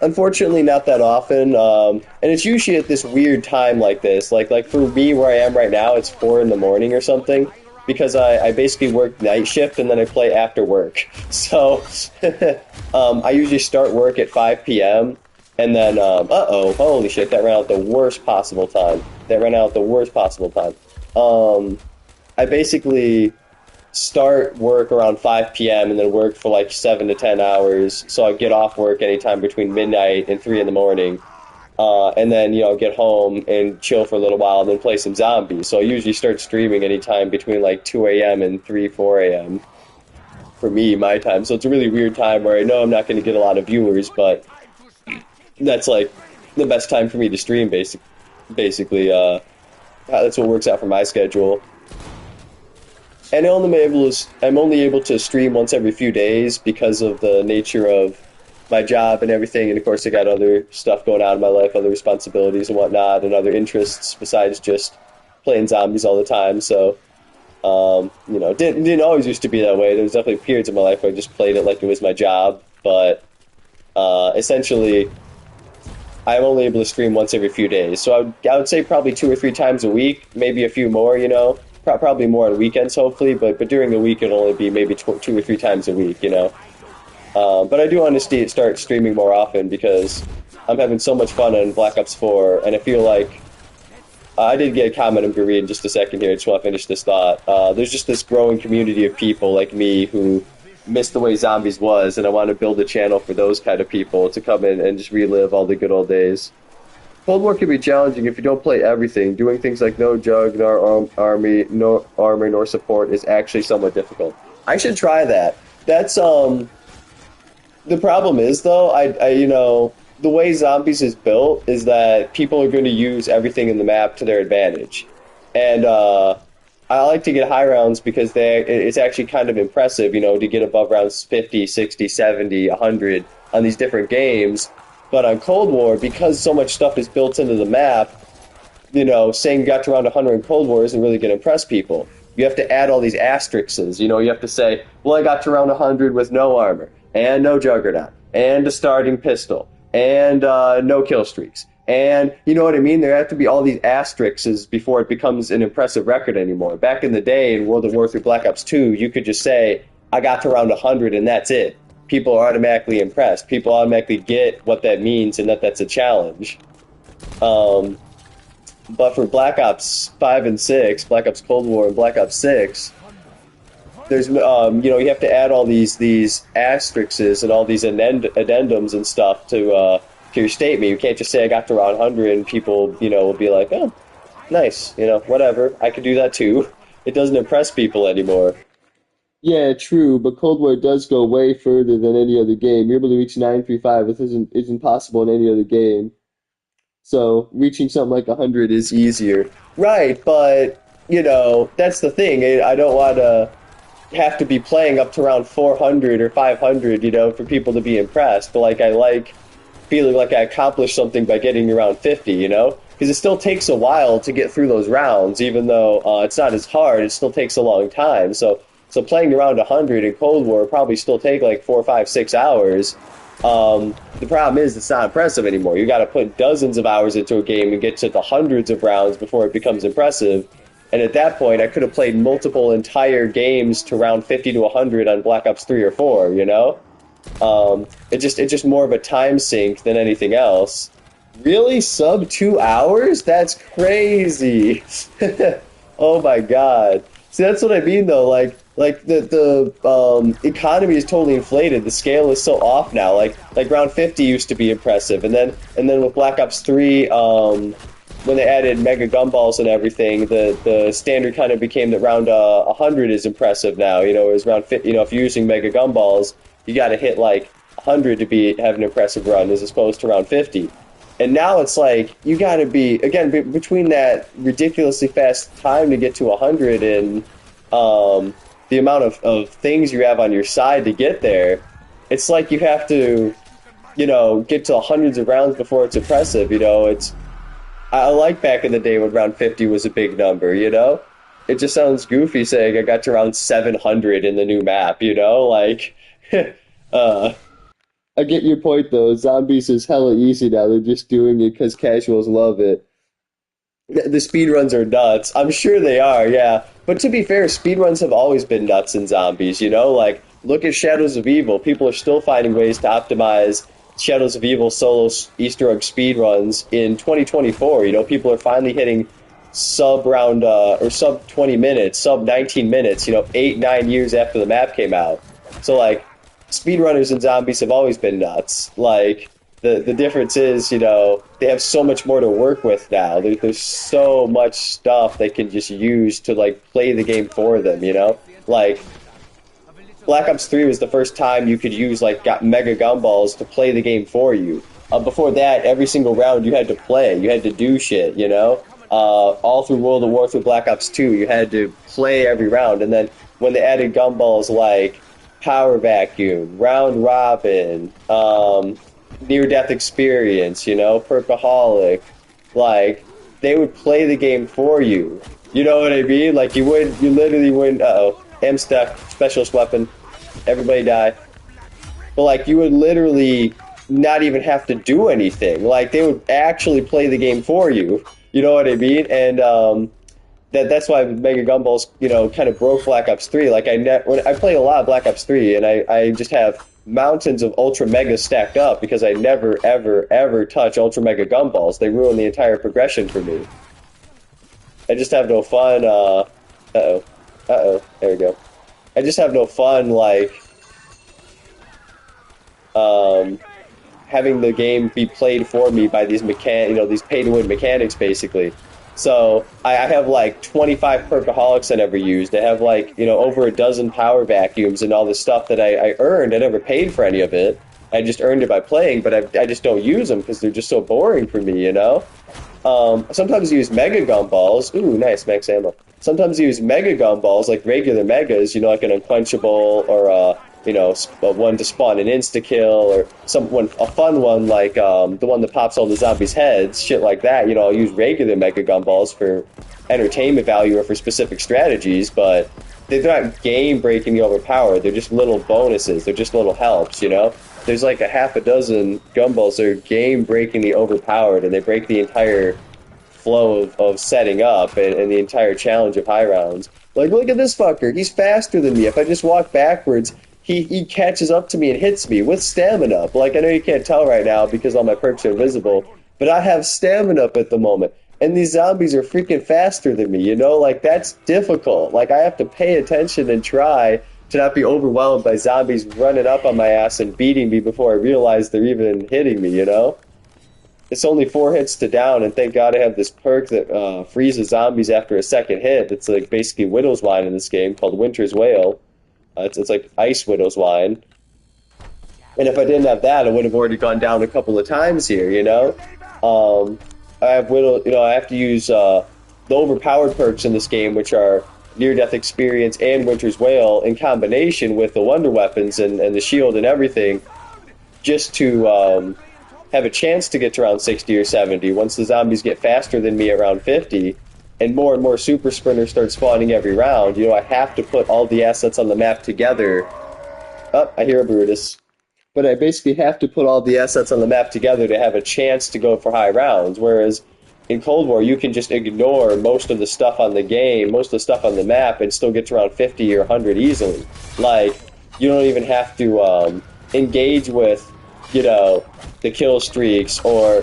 Unfortunately, not that often, and it's usually at this weird time like this. Like for me, where I am right now, it's 4 in the morning or something, because I basically work night shift and then I play after work. So I usually start work at 5 p.m. and then uh-oh, holy shit, that ran out the worst possible time. That ran out the worst possible time. I basically start work around 5 p.m. and then work for like 7 to 10 hours. So I get off work anytime between midnight and 3 in the morning. And then, you know, get home and chill for a little while and then play some zombies. So I usually start streaming anytime between like 2 a.m. and 3, 4 a.m. for me, my time. So it's a really weird time where I know I'm not going to get a lot of viewers, but that's like the best time for me to stream, basically. That's what works out for my schedule. And I'm only able to stream once every few days because of the nature of my job and everything. And of course, I got other stuff going on in my life, other responsibilities and whatnot, and other interests besides just playing zombies all the time. So, you know, didn't always used to be that way. There was definitely periods in my life where I just played it like it was my job. But essentially, I'm only able to stream once every few days. So I would say probably 2 or 3 times a week, maybe a few more, you know. Probably more on weekends, hopefully, but during the week it'll only be maybe 2 or 3 times a week, you know. But I do want to start streaming more often because I'm having so much fun on Black Ops 4, and I feel like I did get a comment I'm going to read in just a second here. I just want to finish this thought. There's just this growing community of people like me who miss the way zombies was, and I want to build a channel for those kind of people to come in and just relive all the good old days. Cold War can be challenging if you don't play everything. Doing things like no jug, nor army, no armor, nor support is actually somewhat difficult. I should try that. That's the problem is though, I you know, the way zombies is built is that people are going to use everything in the map to their advantage. And I like to get high rounds because it's actually kind of impressive, you know, to get above rounds 50, 60, 70, 100 on these different games. But on Cold War, because so much stuff is built into the map, you know, saying you got to around 100 in Cold War isn't really going to impress people. You have to add all these asterisks. You know, you have to say, well, I got to around 100 with no armor, and no juggernaut, and a starting pistol, and no kill streaks. And, you know what I mean? There have to be all these asterisks before it becomes an impressive record anymore. Back in the day, in World of War III Black Ops 2, you could just say, I got to around 100, and that's it. People are automatically impressed. People automatically get what that means and that that's a challenge. But for Black Ops 5 and 6, Black Ops Cold War and Black Ops 6, there's you know, you have to add all these asterisks and all these addendums and stuff to your statement. You can't just say I got to around 100 and people, you know, will be like, oh, nice, you know, whatever. I could do that too. It doesn't impress people anymore. Yeah, true, but Cold War does go way further than any other game. You're able to reach 935. This isn't possible in any other game. So reaching something like 100 is easier. Right, but, you know, that's the thing. I don't want to have to be playing up to around 400 or 500, you know, for people to be impressed. But, like, I like feeling like I accomplished something by getting around 50, you know? Because it still takes a while to get through those rounds, even though it's not as hard. It still takes a long time. So playing around 100 in Cold War probably still take like 4, 5, 6 hours. The problem is it's not impressive anymore. You got to put dozens of hours into a game and get to the hundreds of rounds before it becomes impressive. And at that point, I could have played multiple entire games to round 50 to 100 on Black Ops 3 or 4, you know? It's just more of a time sink than anything else. Really? Sub 2 hours? That's crazy. Oh my God. See, that's what I mean though. Like the economy is totally inflated. The scale is so off now. Like round 50 used to be impressive, and then with Black Ops 3, when they added mega gumballs and everything, the standard kind of became that round 100 is impressive now. You know, it was round 50. You know, if you're using mega gumballs, you got to hit like 100 to be have an impressive run, as opposed to round 50. And now it's like you got to be again between that ridiculously fast time to get to 100 and the amount of things you have on your side to get there. It's like you have to, you know, get to hundreds of rounds before it's impressive. You know, it's I like back in the day when round 50 was a big number. You know, it just sounds goofy saying I got to round 700 in the new map. You know, like. uh, I get your point though. Zombies is hella easy now. They're just doing it because casuals love it. The speedruns are nuts. I'm sure they are, yeah. But to be fair, speedruns have always been nuts in zombies, you know? Like, look at Shadows of Evil. People are still finding ways to optimize Shadows of Evil solo Easter egg speedruns in 2024. You know, people are finally hitting sub round or sub 20 minutes, sub 19 minutes, you know, 8, 9 years after the map came out. So, like, speedrunners and zombies have always been nuts. Like the difference is, you know, they have so much more to work with now. There's so much stuff they can just use to like play the game for them. You know, like Black Ops 3 was the first time you could use like got mega gumballs to play the game for you. Before that, every single round you had to play. You had to do shit. You know, all through World of War, through Black Ops 2, you had to play every round. And then when they added gumballs like Power Vacuum, Round Robin, Near Death Experience, you know, Perkaholic, like they would play the game for you. You know what I mean? Like you literally wouldn't. Uh-oh, M stuck, specialist weapon, everybody die. But like you would literally not even have to do anything. Like they would actually play the game for you. You know what I mean? And that's why Mega Gumballs, you know, kind of broke Black Ops 3. Like when I play a lot of Black Ops 3, and I just have mountains of Ultra Mega stacked up because I never ever ever touch Ultra Mega Gumballs. They ruin the entire progression for me. I just have no fun. Uh-oh, uh-oh. There we go. I just have no fun like um, having the game be played for me by these these pay to win mechanics basically. So I have like 25 perkaholics I never used. I have like, you know, over a dozen power vacuums and all this stuff that I earned. I never paid for any of it. I just earned it by playing, but I just don't use them because they're just so boring for me, you know? Sometimes I use mega gumballs. Ooh, nice, max ammo. Sometimes I use mega gumballs, like regular megas, you know, like an unquenchable or you know, one to spawn an insta kill, or a fun one like the one that pops all the zombies' heads, shit like that. You know, I'll use regular mega gumballs for entertainment value or for specific strategies, but they're not game breakingly overpowered. They're just little bonuses. They're just little helps. You know, there's like a half a dozen gumballs that are game breakingly overpowered, and they break the entire flow of setting up and the entire challenge of high rounds. Like, look at this fucker. He's faster than me. If I just walk backwards, he catches up to me and hits me with stamina up. Like, I know you can't tell right now because all my perks are invisible, but I have stamina up at the moment. And these zombies are freaking faster than me, you know? Like, that's difficult. Like, I have to pay attention and try to not be overwhelmed by zombies running up on my ass and beating me before I realize they're even hitting me, you know? It's only 4 hits to down, and thank God I have this perk that freezes zombies after a second hit. It's like basically Widow's Wine in this game called Winter's Wail. It's like Ice Widow's Wine. And if I didn't have that, I would have already gone down a couple of times here, you know? I have I have to use the overpowered perks in this game, which are Near-Death Experience and Winter's Wail, in combination with the Wonder Weapons and the shield and everything, just to have a chance to get to around 60 or 70 once the zombies get faster than me around 50 and more super sprinters start spawning every round. You know, I have to put all the assets on the map together. Oh, I hear a Brutus. But I basically have to put all the assets on the map together to have a chance to go for high rounds, whereas in Cold War you can just ignore most of the stuff on the game, most of the stuff on the map, and still get to around 50 or 100 easily. Like, you don't even have to engage with, you know, the kill streaks or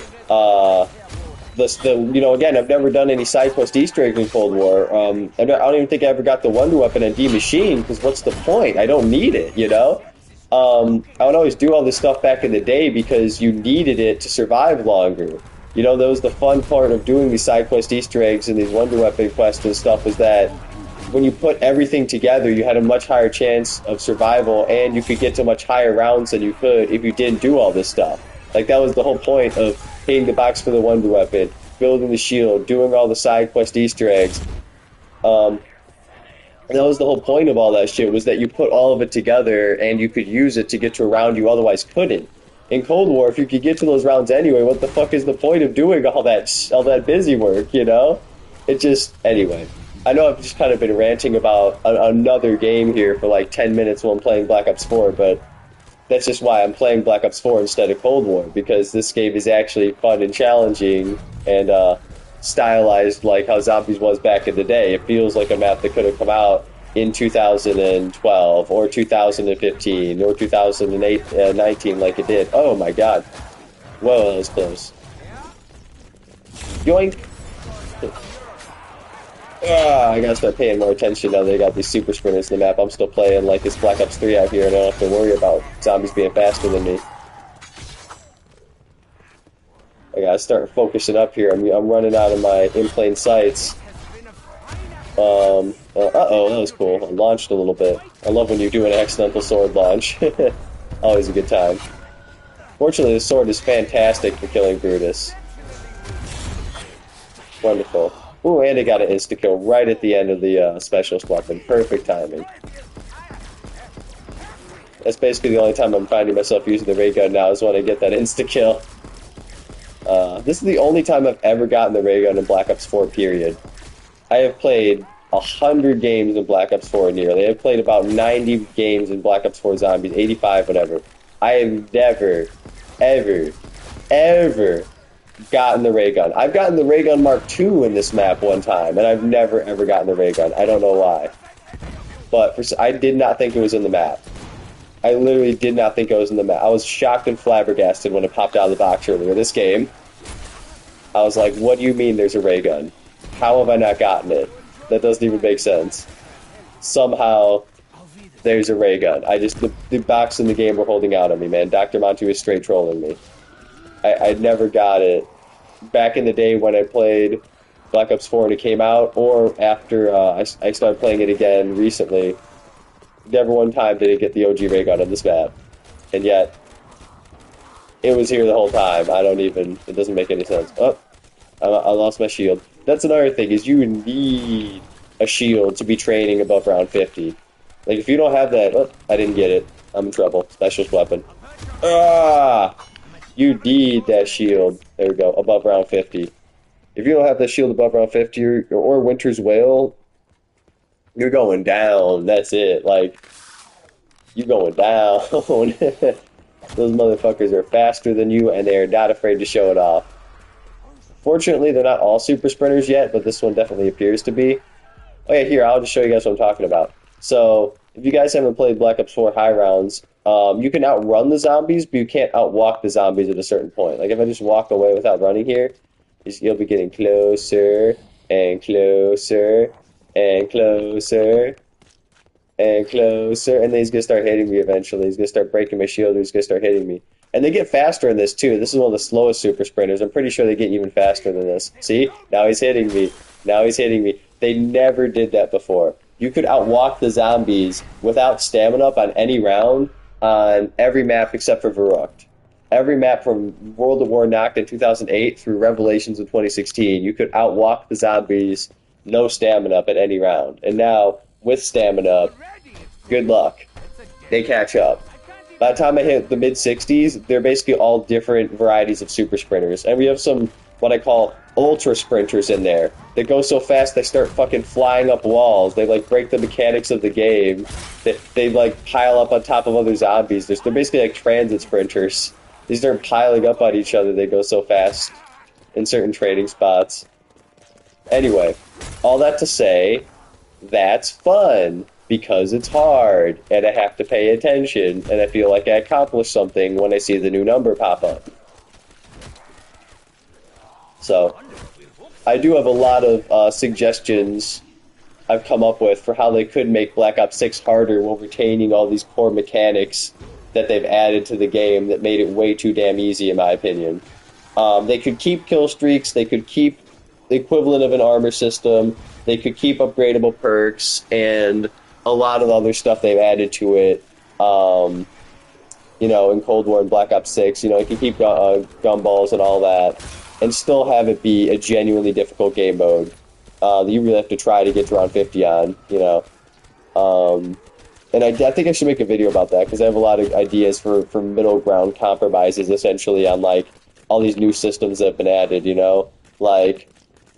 you know, again, I've never done any side quest Easter eggs in Cold War. I don't even think I ever got the Wonder Weapon and D Machine because what's the point? I don't need it, you know. I would always do all this stuff back in the day because you needed it to survive longer. You know, that was the fun part of doing these side quest Easter eggs and these Wonder Weapon quests and stuff was that when you put everything together, you had a much higher chance of survival and you could get to much higher rounds than you could if you didn't do all this stuff. Like, that was the whole point of hitting the box for the Wonder Weapon, building the shield, doing all the side quest Easter eggs. That was the whole point of all that shit, was that you put all of it together and you could use it to get to a round you otherwise couldn't. In Cold War, if you could get to those rounds anyway, what the fuck is the point of doing all that busy work, you know? It just, anyway. I know I've just kind of been ranting about another game here for like 10 minutes while I'm playing Black Ops 4, but that's just why I'm playing Black Ops 4 instead of Cold War, because this game is actually fun and challenging and stylized like how Zombies was back in the day. It feels like a map that could have come out in 2012 or 2015 or 2019 like it did. Oh my god. Whoa, that was close. Yoink! I gotta start paying more attention now they got these super sprinters in the map. I'm still playing like it's Black Ops 3 out here and I don't have to worry about zombies being faster than me. I gotta start focusing up here. I'm running out of my in-plane sights. Uh-oh, that was cool. I launched a little bit. I love when you do an accidental sword launch. Always a good time. Fortunately, the sword is fantastic for killing Brutus. Wonderful. Ooh, and it got an insta-kill right at the end of the specialist weapon. Perfect timing. That's basically the only time I'm finding myself using the ray gun now, is when I get that insta-kill. This is the only time I've ever gotten the ray gun in Black Ops 4, period. I have played 100 games in Black Ops 4 nearly. I've played about 90 games in Black Ops 4 Zombies, 85, whatever. I have never, ever gotten the ray gun. I've gotten the ray gun Mark II in this map one time, and I've never, ever gotten the ray gun. I don't know why. But I did not think it was in the map. I literally did not think it was in the map. I was shocked and flabbergasted when it popped out of the box earlier this game. I was like, what do you mean there's a ray gun? How have I not gotten it? That doesn't even make sense. Somehow, there's a ray gun. The box in the game were holding out on me, man. Dr. Monty was straight trolling me. I never got it back in the day when I played Black Ops 4 and it came out, or after I started playing it again recently. Never one time did it get the OG ray gun on this map. And yet, it was here the whole time. It doesn't make any sense. Oh, I lost my shield. That's another thing, is you need a shield to be training above round 50. Like, if you don't have that, oh, I didn't get it. I'm in trouble. Specialist weapon. Ah! You need that shield. There we go, above round 50. If you don't have that shield above round 50 or Winter's Wail, you're going down. That's it. Like, you're going down. Those motherfuckers are faster than you, and they're not afraid to show it off. Fortunately, they're not all super sprinters yet, but this one definitely appears to be. Oh yeah, here, I'll just show you guys what I'm talking about. So, if you guys haven't played Black Ops 4 high rounds, you can outrun the zombies, but you can't outwalk the zombies at a certain point. Like, if I just walk away without running here, you'll be getting closer, and closer, and closer, and closer, and then he's going to start hitting me eventually. He's going to start breaking my shield, or he's going to start hitting me. And they get faster in this, too. This is one of the slowest super sprinters. I'm pretty sure they get even faster than this. See? Now he's hitting me. Now he's hitting me. They never did that before. You could outwalk the zombies without stamina up on any round on every map except for Verrucht. Every map from World of War knocked in 2008 through Revelations in 2016, you could outwalk the zombies, no stamina up at any round. And now, with stamina up, good luck. They catch up. By the time I hit the mid-60s, they're basically all different varieties of super sprinters. And we have some, what I call, ultra sprinters in there. They go so fast they start fucking flying up walls. They, like, break the mechanics of the game. They like, pile up on top of other zombies. They're basically like transit sprinters. They start piling up on each other. They go so fast in certain training spots. Anyway, all that to say, that's fun. Because it's hard, and I have to pay attention, and I feel like I accomplished something when I see the new number pop up. So, I do have a lot of suggestions I've come up with for how they could make Black Ops 6 harder while retaining all these core mechanics that they've added to the game that made it way too damn easy, in my opinion. They could keep kill streaks, they could keep the equivalent of an armor system, they could keep upgradable perks, and a lot of other stuff they've added to it. In Cold War and Black Ops 6, you can keep gumballs and all that, and still have it be a genuinely difficult game mode that you really have to try to get to round 50 on. And I think I should make a video about that, because I have a lot of ideas for middle ground compromises, essentially, on, like, all these new systems that have been added, Like,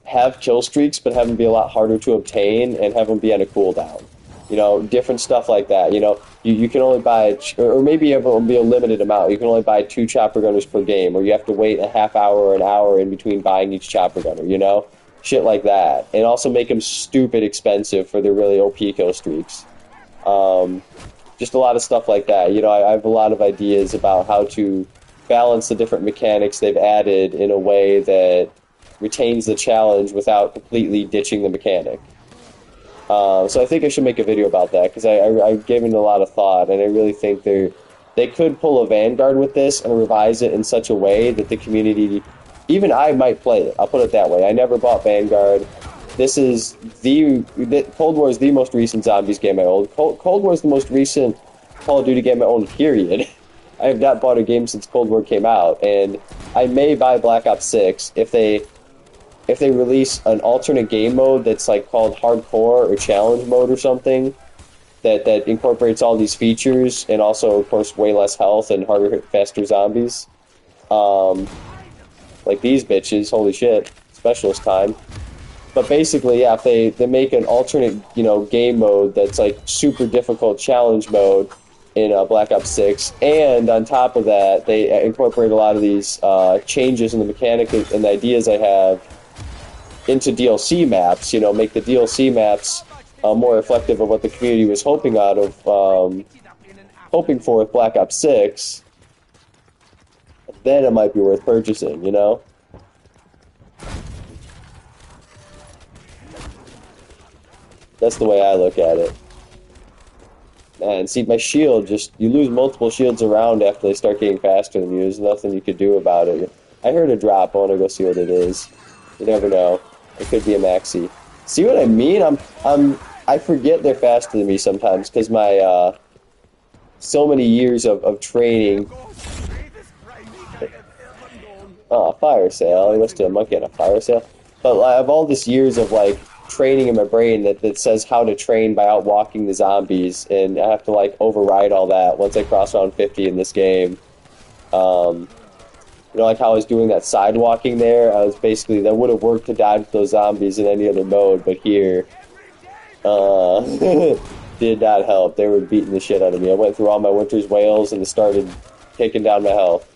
have kill streaks, but have them be a lot harder to obtain, and have them be on a cooldown. Different stuff like that. You can only buy, or maybe it will be a limited amount. You can only buy 2 chopper gunners per game, or you have to wait a half hour or an hour in between buying each chopper gunner, Shit like that. And also make them stupid expensive for their really OP kill streaks. Just a lot of stuff like that. I have a lot of ideas about how to balance the different mechanics they've added in a way that retains the challenge without completely ditching the mechanic. So I think I should make a video about that, because I've given it a lot of thought, and I really think they could pull a Vanguard with this and revise it in such a way that the community, even I might play it. I'll put it that way. I never bought Vanguard. This is Cold War is the most recent zombies game I own. Cold War is the most recent Call of Duty game I own, period. I have not bought a game since Cold War came out, and I may buy Black Ops 6 if they release an alternate game mode that's like called hardcore or challenge mode or something that incorporates all these features, and also, of course, way less health and harder, faster zombies. Like these bitches, holy shit, specialist time. But basically, yeah, if they make an alternate, game mode that's like super difficult challenge mode in Black Ops 6, and on top of that, they incorporate a lot of these changes in the mechanic and the ideas I have into DLC maps, make the DLC maps more reflective of what the community was hoping for with Black Ops 6, then it might be worth purchasing, That's the way I look at it. Man, see, my shield, you lose multiple shields around after they start getting faster than you. There's nothing you could do about it. I heard a drop. I want to go see what it is. You never know. It could be a maxi. See what I mean? I forget they're faster than me sometimes, because my, so many years of training. Oh, fire sale. I listed a monkey on a fire sale. But I have all this years of, like, training in my brain that says how to train by outwalking the zombies, and I have to, like, override all that once I cross round 50 in this game. Like how I was doing that sidewalking there, I was basically, that would have worked to dodge those zombies in any other mode, but here, did not help. They were beating the shit out of me. I went through all my Winter's Whales and started taking down my health.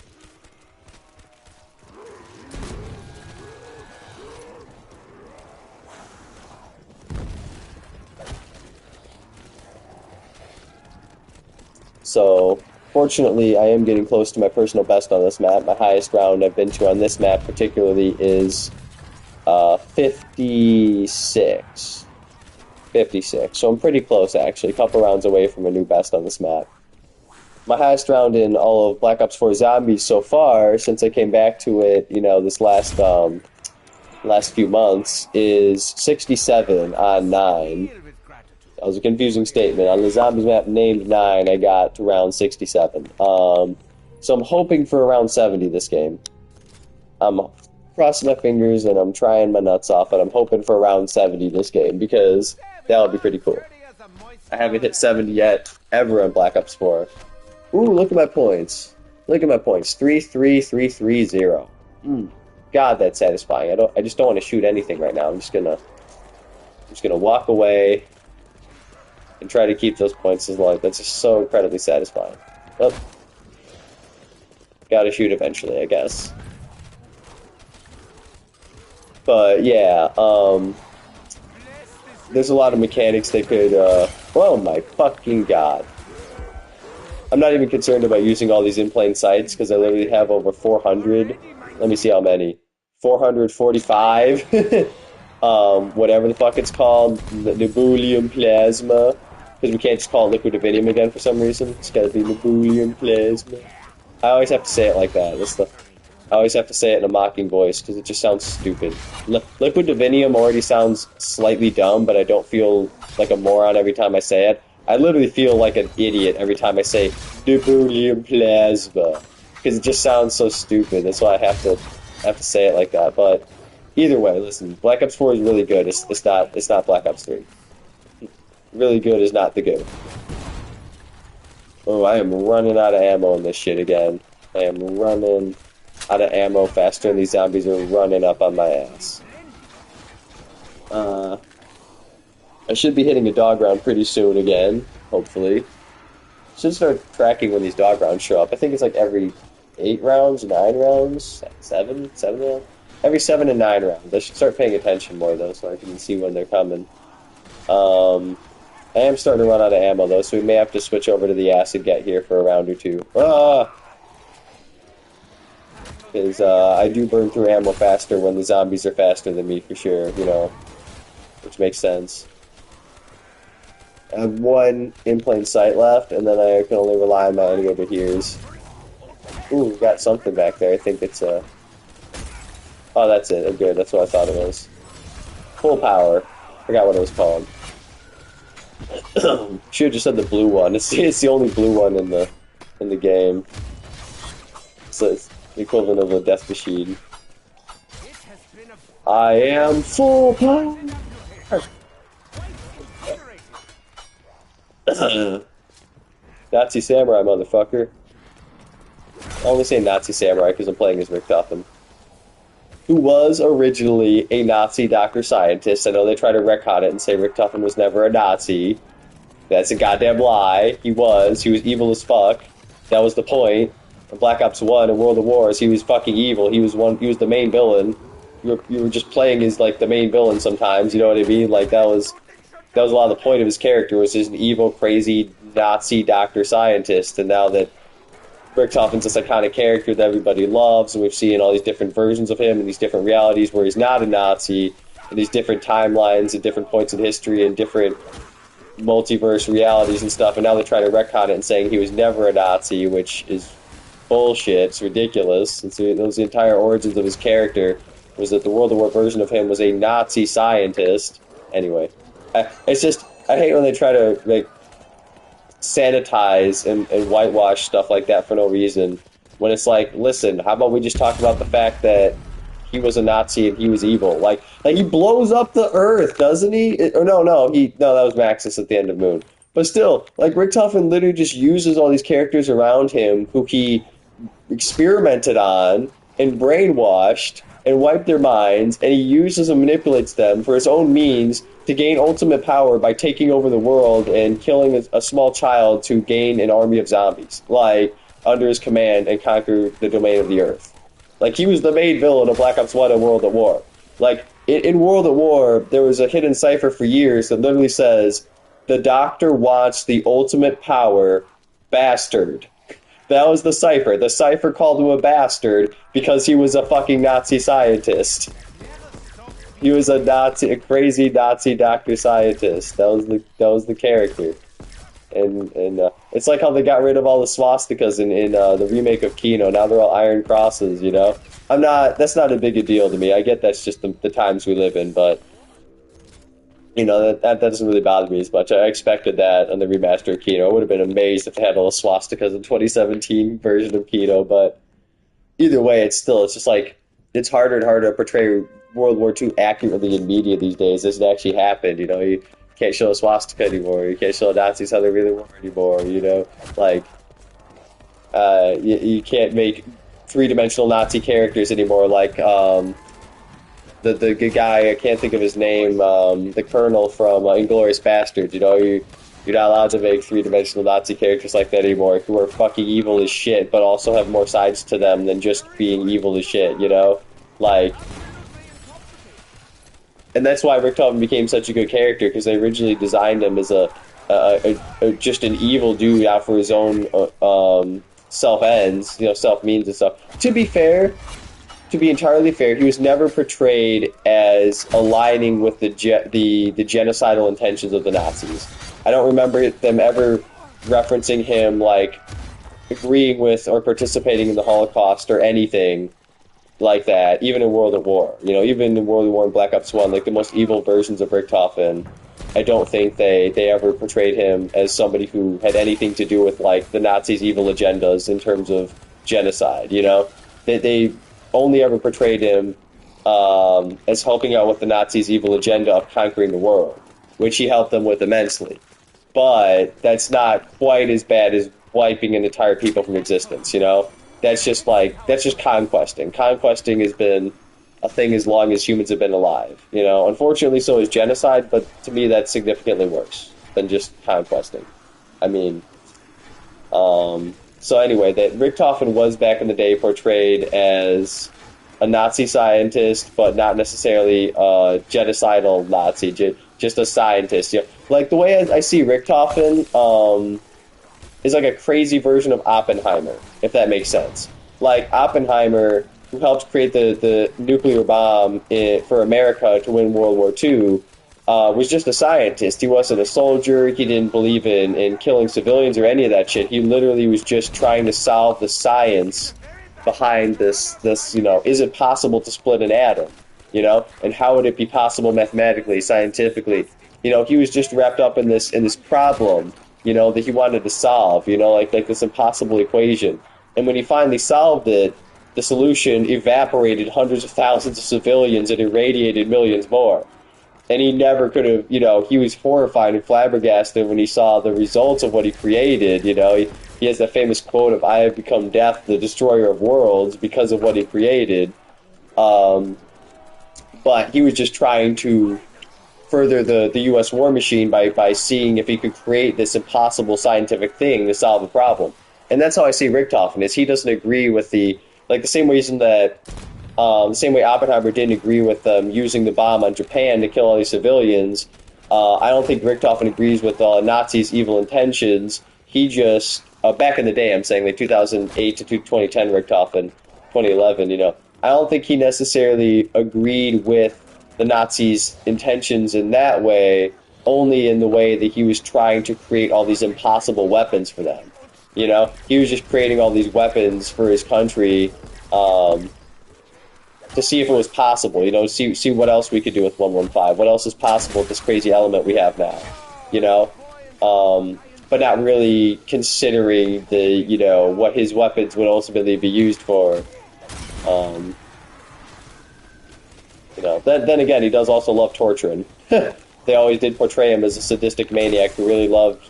So, fortunately, I am getting close to my personal best on this map. My highest round I've been to on this map particularly is 56. 56. So I'm pretty close, actually. A couple rounds away from a new best on this map. My highest round in all of Black Ops 4 Zombies so far, since I came back to it, this last few months, is 67 on 9. That was a confusing statement. On the Zombies map named 9, I got to round 67. So I'm hoping for around 70 this game. I'm crossing my fingers and I'm trying my nuts off, and I'm hoping for around 70 this game, because that would be pretty cool. I haven't hit 70 yet, ever on Black Ops 4. Ooh, look at my points. Look at my points. 33330. God, that's satisfying. I just don't want to shoot anything right now. I'm just gonna walk away and try to keep those points as long. That's just so incredibly satisfying. Oh. Gotta shoot eventually, I guess. But, yeah, there's a lot of mechanics they could, oh my fucking god. I'm not even concerned about using all these in plain sights, because I literally have over 400. Let me see how many. 445, whatever the fuck it's called, the Nebulium Plasma, because we can't just call it liquid divinium again for some reason. It's got to be Nebulium Plasma. I always have to say it like that. I always have to say it in a mocking voice because it just sounds stupid. Liquid divinium already sounds slightly dumb, but I don't feel like a moron every time I say it. I literally feel like an idiot every time I say Nebulium Plasma because it just sounds so stupid. That's why I have to say it like that. But either way, listen, Black Ops 4 is really good. It's not Black Ops 3. Really good is not the good. Oh, I am running out of ammo in this shit again. I am running out of ammo faster than these zombies are running up on my ass. I should be hitting a dog round pretty soon again, hopefully. Should start tracking when these dog rounds show up. I think it's like every 8 rounds, 9 rounds, 7 rounds? Every 7 and 9 rounds. I should start paying attention more, though, so I can see when they're coming. I am starting to run out of ammo, though, so we may have to switch over to the acid get here for a round or two. Because I do burn through ammo faster when the zombies are faster than me, for sure, you know. Which makes sense. I have 1 in plain sight left, and then I can only rely on my enemy over here's. Ooh, we got something back there. I think it's a... Oh, that's it. Oh, good. That's what I thought it was. Full power. Forgot what it was called. Should have just said the blue one. It's the only blue one in the game. So it's the equivalent of a death machine. I am full power. Nazi samurai, motherfucker. I only say Nazi samurai because I'm playing as Rick Duffin, who was originally a Nazi doctor scientist. I know they try to retcon it and say Rick Duffin was never a Nazi. That's a goddamn lie. He was evil as fuck. That was the point. In Black Ops 1 and World of Wars, he was fucking evil. He was the main villain. You were just playing as like the main villain sometimes, you know what I mean? Like that was a lot of the point of his character, was just an evil, crazy Nazi doctor scientist. And now that Rick Toffin's this iconic character that everybody loves, and we've seen all these different versions of him in these different realities where he's not a Nazi, and these different timelines and different points in history and different multiverse realities and stuff, and now they try to retcon it and saying he was never a Nazi, which is bullshit. It's ridiculous. Those the entire origins of his character was that the World War version of him was a Nazi scientist. Anyway, it's just, I hate when they try to like sanitize and whitewash stuff like that for no reason, when it's like, listen, how about we just talk about the fact that he was a Nazi and he was evil? Like he blows up the Earth, doesn't he? Or no, that was Maxis at the end of Moon. But still, like, Rick Tuffin literally just uses all these characters around him who he experimented on and brainwashed and wiped their minds, and he uses and manipulates them for his own means to gain ultimate power by taking over the world and killing a small child to gain an army of zombies, like, under his command, and conquer the domain of the Earth. Like, he was the main villain of Black Ops 1 and World at War. Like, in World at War, there was a hidden cipher for years that literally says, "The Doctor wants the ultimate power, bastard." That was the cipher. The cipher called him a bastard because he was a fucking Nazi scientist. He was a crazy Nazi doctor scientist. That was the character. And it's like how they got rid of all the swastikas in the remake of Kino. Now they're all Iron Crosses, you know? That's not a big a deal to me. I get that's just the times we live in, but, you know, that doesn't really bother me as much. I expected that on the remaster of Kino. I would have been amazed if they had all the swastikas in the 2017 version of Kino, but either way, it's just like, it's harder and harder to portray World War II accurately in media these days as it actually happened, you know? You can't show a swastika anymore. You can't show Nazis how they really were anymore, you know? Like, you can't make three-dimensional Nazi characters anymore, like, the good guy, I can't think of his name, the Colonel from Inglourious Basterds, you know? You're not allowed to make three-dimensional Nazi characters like that anymore, who are fucking evil as shit, but also have more sides to them than just being evil as shit, you know? Like, and that's why Rick Tubman became such a good character, because they originally designed him as just an evil dude out for his own self ends, you know, self means and stuff. To be fair, to be entirely fair, he was never portrayed as aligning with the genocidal intentions of the Nazis. I don't remember them ever referencing him like agreeing with or participating in the Holocaust or anything like that, even in World at War. You know, even in World at War and Black Ops 1, like the most evil versions of Richthofen, I don't think they ever portrayed him as somebody who had anything to do with like the Nazis' evil agendas in terms of genocide, you know? They only ever portrayed him as helping out with the Nazis' evil agenda of conquering the world, which he helped them with immensely. But that's not quite as bad as wiping an entire people from existence, you know? That's just conquesting. Conquesting has been a thing as long as humans have been alive, you know? Unfortunately, so is genocide, but to me that's significantly worse than just conquesting. I mean, so anyway, that Richthofen was back in the day portrayed as a Nazi scientist, but not necessarily a genocidal Nazi, just a scientist. You know? Like the way I see Richthofen is like a crazy version of Oppenheimer, if that makes sense. Like Oppenheimer, who helped create the nuclear bomb for America to win World War II, was just a scientist. He wasn't a soldier. He didn't believe in killing civilians or any of that shit. He literally was just trying to solve the science behind this, you know, is it possible to split an atom? You know, and how would it be possible mathematically, scientifically? You know, he was just wrapped up in this problem, you know, that he wanted to solve, you know, like this impossible equation. And when he finally solved it, the solution evaporated hundreds of thousands of civilians and irradiated millions more. And he never could have, you know, he was horrified and flabbergasted when he saw the results of what he created, you know. He has that famous quote of, "I have become death, the destroyer of worlds," because of what he created. But he was just trying to further the U.S. war machine by seeing if he could create this impossible scientific thing to solve a problem. And that's how I see Richthofen, is he doesn't agree with the same reason that the same way Oppenheimer didn't agree with using the bomb on Japan to kill all these civilians. I don't think Richthofen agrees with Nazis' evil intentions. He just, back in the day, I'm saying like 2008 to 2010 Richthofen, 2011, you know, I don't think he necessarily agreed with the Nazis' intentions in that way, only in the way that he was trying to create all these impossible weapons for them. You know, he was just creating all these weapons for his country, to see if it was possible, you know, see what else we could do with 115, what else is possible with this crazy element we have now, you know, but not really considering the, you know, what his weapons would ultimately be used for. You know, then again, he does also love torturing. They always did portray him as a sadistic maniac who really loved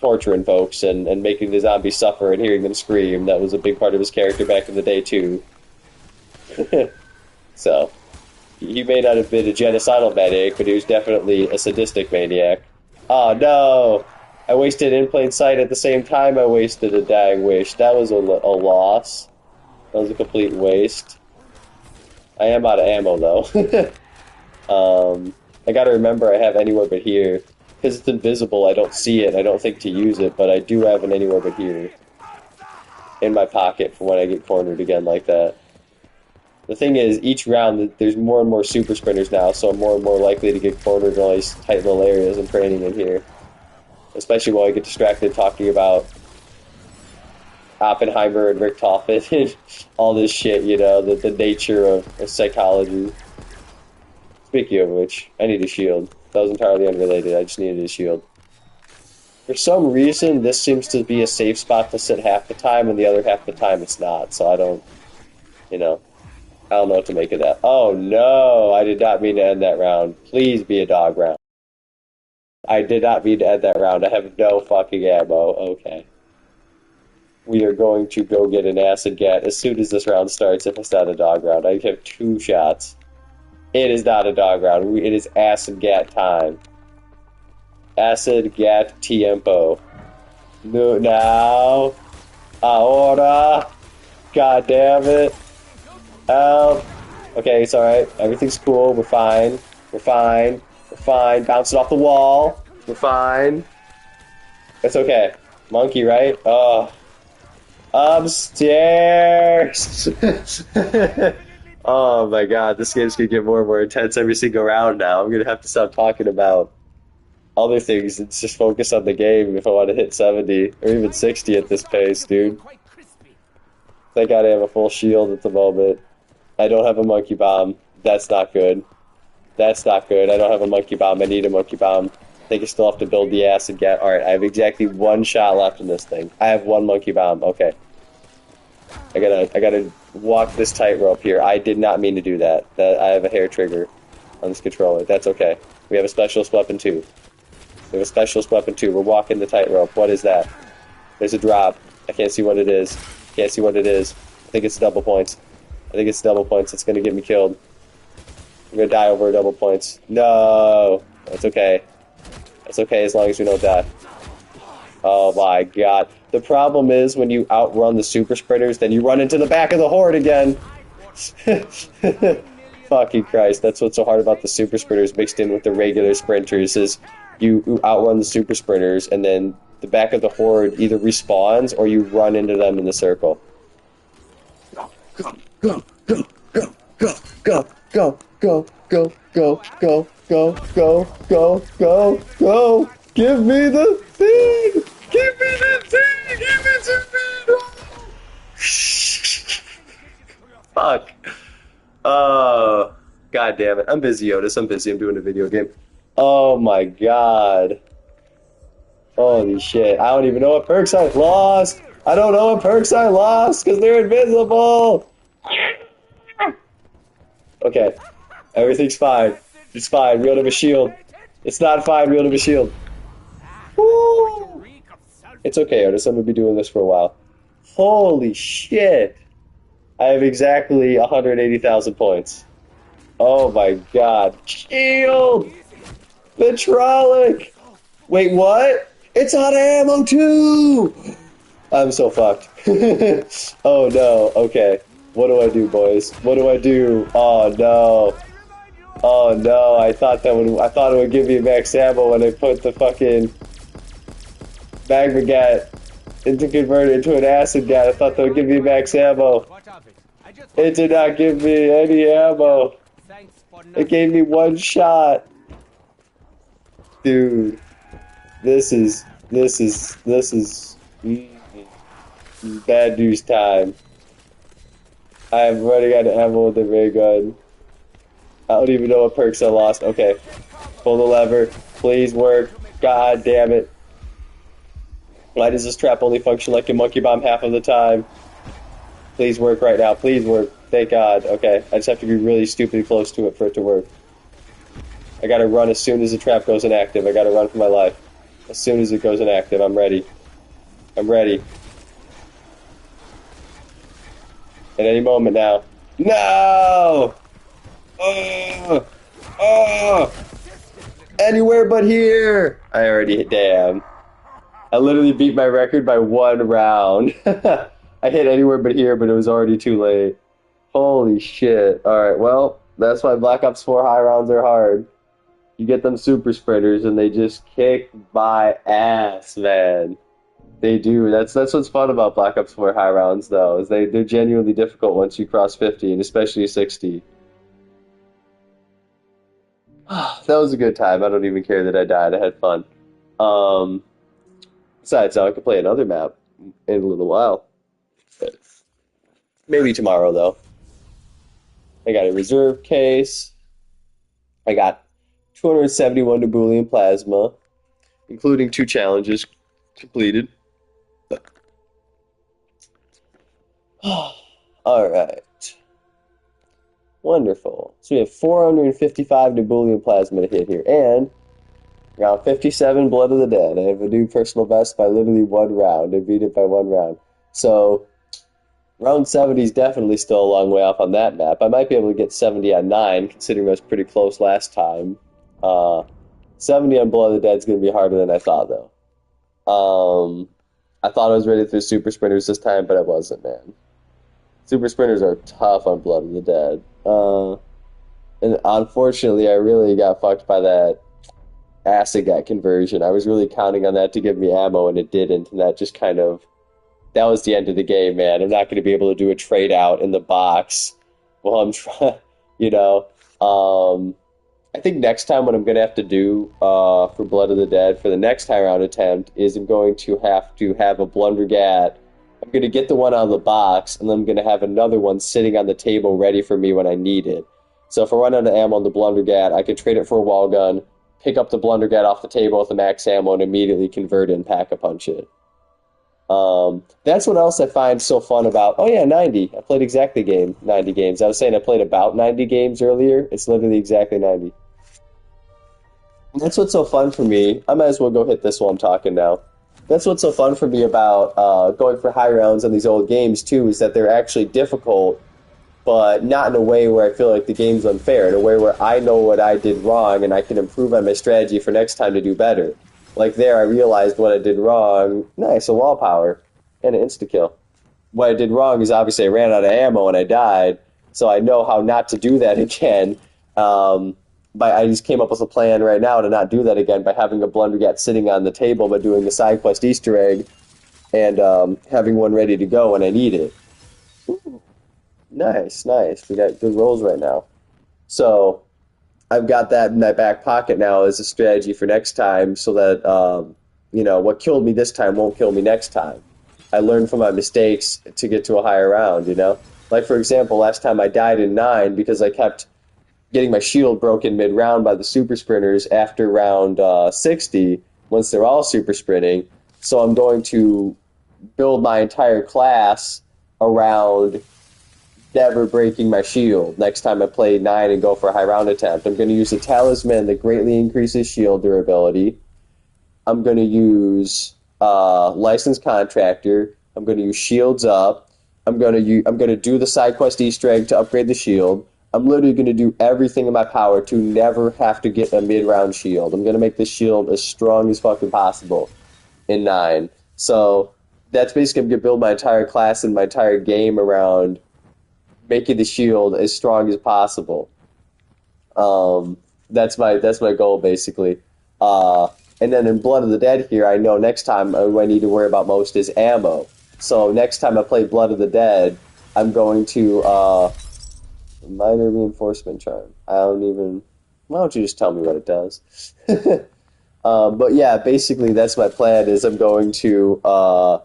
torturing folks and making the zombies suffer and hearing them scream. That was a big part of his character back in the day, too. So, he may not have been a genocidal maniac, but he was definitely a sadistic maniac. Oh no! I wasted in plain sight at the same time I wasted a dying wish. That was a loss. That was a complete waste. I am out of ammo, though. I gotta remember I have anywhere but here. Because it's invisible, I don't see it, I don't think to use it, but I do have an anywhere but here in my pocket for when I get cornered again like that. The thing is, each round, there's more and more super sprinters now, so I'm more and more likely to get cornered in all these tight little areas I'm training in here. Especially while I get distracted talking about Oppenheimer and Richthofen and all this shit, you know, the nature of psychology. Speaking of which, I need a shield. That was entirely unrelated, I just needed a shield. For some reason, this seems to be a safe spot to sit half the time, and the other half the time it's not, so I don't, you know. I don't know what to make of that. Oh no, I did not mean to end that round. Please be a dog round. I did not mean to end that round. I have no fucking ammo. Okay. We are going to go get an acid gat as soon as this round starts if it's not a dog round. I have 2 shots. It is not a dog round. It is acid gat time. Acid gat tiempo. No, now. Ahora. God damn it. Okay, it's alright. Everything's cool. We're fine. We're fine. We're fine. Bounce it off the wall. We're fine. It's okay. Monkey, right? Upstairs! Oh my God, this game's gonna get more and more intense every single round now. I'm gonna have to stop talking about other things and just focus on the game if I want to hit 70 or even 60 at this pace, dude. Thank God I have a full shield at the moment. I don't have a monkey bomb. That's not good. That's not good. I don't have a monkey bomb. I need a monkey bomb. I think I still have to build the acid gas. Alright, I have exactly one shot left in this thing. I have one monkey bomb. Okay. I gotta walk this tightrope here. I did not mean to do that. I have a hair trigger on this controller. That's okay. We have a specialist weapon too. We have a specialist weapon too. We're walking the tightrope. What is that? There's a drop. I can't see what it is. Can't see what it is. I think it's double points. I think it's double points. It's gonna get me killed. I'm gonna die over double points. No! That's okay. That's okay as long as we don't die. Oh my God. The problem is when you outrun the super sprinters, then you run into the back of the horde again. Fucking Christ. That's what's so hard about the super sprinters mixed in with the regular sprinters is you outrun the super sprinters and then the back of the horde either respawns or you run into them in the circle. Go, go, go, go, go, go, go, go, go, go, go, go, go, go, go, go. Give me the thing! Give me the thing! Give it to me! Fuck. Oh, God damn it. I'm busy, Otis. I'm busy. I'm doing a video game. Oh my God. Holy shit. I don't even know what perks I lost. I don't know what perks I lost because they're invisible. Okay. Everything's fine. It's fine. Wield of a shield. It's not fine. Wield of a shield. Woo. It's okay, Otis. I'm going to be doing this for a while. Holy shit. I have exactly 180,000 points. Oh my God. Shield! Vitrolic! Wait, what? It's out of ammo too! I'm so fucked. Oh no. Okay. What do I do, boys? What do I do? Oh no. Oh no. I thought it would give me max ammo when I put the fucking Magmagat into convert it into an acid gat. I thought that would give me max ammo. It did not give me any ammo. It gave me one shot. Dude. This is bad news time. I am running out of ammo with the ray gun. I don't even know what perks I lost. Okay. Pull the lever. Please work. God damn it. Why does this trap only function like a monkey bomb half of the time? Please work right now. Please work. Thank God. Okay. I just have to be really stupid close to it for it to work. I gotta run as soon as the trap goes inactive. I gotta run for my life. As soon as it goes inactive, I'm ready. I'm ready. At any moment now. No! Oh! Oh! Anywhere but here! I already hit damn. I literally beat my record by 1 round. I hit anywhere but here, but it was already too late. Holy shit. Alright, well, that's why Black Ops 4 high rounds are hard. You get them super sprinters and they just kick my ass, man. They do. That's what's fun about Black Ops 4 high rounds, though, is they're genuinely difficult once you cross 50, and especially 60. That was a good time. I don't even care that I died. I had fun. Um, Besides, now I can play another map in a little while. Maybe tomorrow, though. I got a reserve case. I got 271 Nebulian Plasma, including 2 challenges completed. Alright. Wonderful. So we have 455 Nebulian Plasma to hit here, and round 57 Blood of the Dead. I have a new personal best by literally 1 round. I beat it by 1 round. So, round 70 is definitely still a long way off on that map. I might be able to get 70 on 9, considering I was pretty close last time. 70 on Blood of the Dead is going to be harder than I thought, though. I thought I was ready through Super Sprinters this time, but I wasn't, man. Super Sprinters are tough on Blood of the Dead. And unfortunately, I really got fucked by that acid gat conversion. I was really counting on that to give me ammo, and it didn't, and that just kind of... That was the end of the game, man. I'm not going to be able to do a trade out in the box Well, I'm trying, you know, um, I think next time what I'm gonna have to do for Blood of the Dead for the next high round attempt is I'm going to have a Blundergat. I'm gonna get the one out of the box, and then I'm gonna have another one sitting on the table ready for me when I need it. So if I run out of ammo on the Blundergat, I can trade it for a wall gun, pick up the Blundergat off the table with the max ammo, and immediately convert it and pack a punch it. That's what else I find so fun about. Oh yeah, 90. I played exactly 90 games. I was saying I played about 90 games earlier. It's literally exactly 90. And that's what's so fun for me. I might as well go hit this while I'm talking now. That's what's so fun for me about going for high rounds on these old games too, is that they're actually difficult, but not in a way where I feel like the game's unfair, in a way where I know what I did wrong and I can improve on my strategy for next time to do better. Like there, I realized what I did wrong. Nice, a wall power and an insta kill. What I did wrong is obviously I ran out of ammo and I died, so I know how not to do that again. But I just came up with a plan right now to not do that again by having a Blundergat sitting on the table, but doing the side quest Easter egg and having one ready to go when I need it. Nice, nice. We got good rolls right now. So I've got that in my back pocket now as a strategy for next time, so that what killed me this time won't kill me next time. I learned from my mistakes to get to a higher round. Like for example, last time I died in 9 because I kept getting my shield broken mid round by the super sprinters after round 60. Once they're all super sprinting, so I'm going to build my entire class around never breaking my shield. Next time I play 9 and go for a high round attempt, I'm going to use a talisman that greatly increases shield durability. I'm going to use licensed contractor. I'm going to use shields up. I'm going to do the side quest Easter egg to upgrade the shield. I'm literally going to do everything in my power to never have to get a mid round shield. I'm going to make this shield as strong as fucking possible in 9. So that's basically going to build my entire class and my entire game around making the shield as strong as possible. That's my goal basically. Uh, and then in Blood of the Dead here, I know next time what I need to worry about most is ammo. So next time I play Blood of the Dead, I'm going to minor reinforcement charm. I don't even. Why don't you just tell me what it does? But yeah, basically that's my plan. Is I'm going to have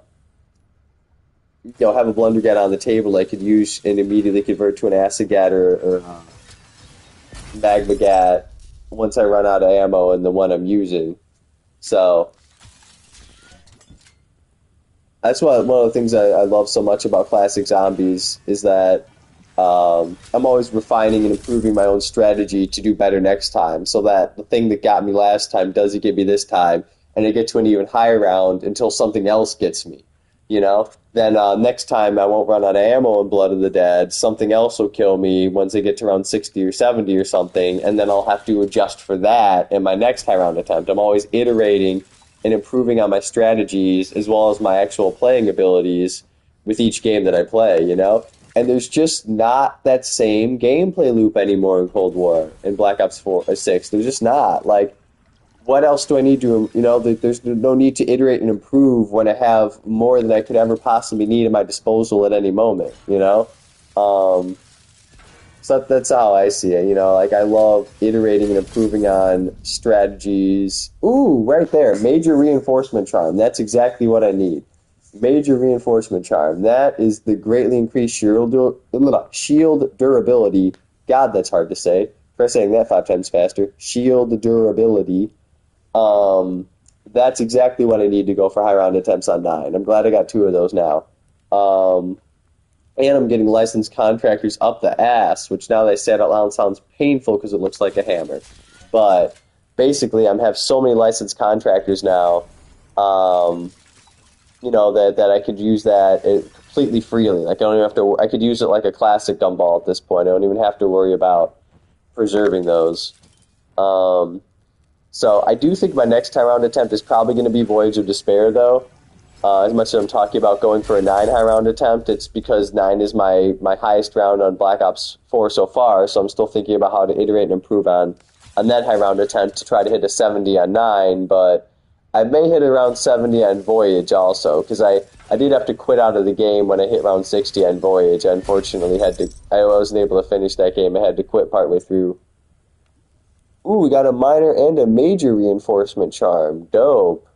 a Blundergat on the table I could use and immediately convert to an acid gat or magma gat once I run out of ammo in the one I'm using. So that's one of the things I love so much about classic zombies is that I'm always refining and improving my own strategy to do better next time, so that the thing that got me last time doesn't get me this time, and I get to an even higher round until something else gets me. Then next time I won't run out of ammo in Blood of the Dead. Something else will kill me once I get to around 60 or 70 or something, and then I'll have to adjust for that in my next high round attempt. I'm always iterating and improving on my strategies as well as my actual playing abilities with each game that I play. And there's just not that same gameplay loop anymore in Cold War and Black Ops 4 or 6. There's just not. Like, what else do I need to, there's no need to iterate and improve when I have more than I could ever possibly need at my disposal at any moment. So that's how I see it. Like I love iterating and improving on strategies. Ooh, right there. Major reinforcement charm. That's exactly what I need. Major reinforcement charm. That is the greatly increased shield durability. God, that's hard to say. Try saying that 5 times faster. Shield durability. That's exactly what I need to go for high round attempts on 9. I'm glad I got 2 of those now. And I'm getting licensed contractors up the ass, which now they say it out loud sounds painful because it looks like a hammer. But basically, I have so many licensed contractors now, that I could use that completely freely. Like I don't even have to. I could use it like a classic gumball at this point. I don't even have to worry about preserving those. So I do think my next time round attempt is probably going to be Voyage of Despair, though. As much as I'm talking about going for a 9 high round attempt, it's because 9 is my highest round on Black Ops 4 so far, so I'm still thinking about how to iterate and improve on that high round attempt to try to hit a 70 on 9, but I may hit around 70 on Voyage also, because I did have to quit out of the game when I hit around 60 on Voyage. I unfortunately had to, I wasn't able to finish that game. I had to quit partway through. Ooh, we got a minor and a major reinforcement charm. Dope.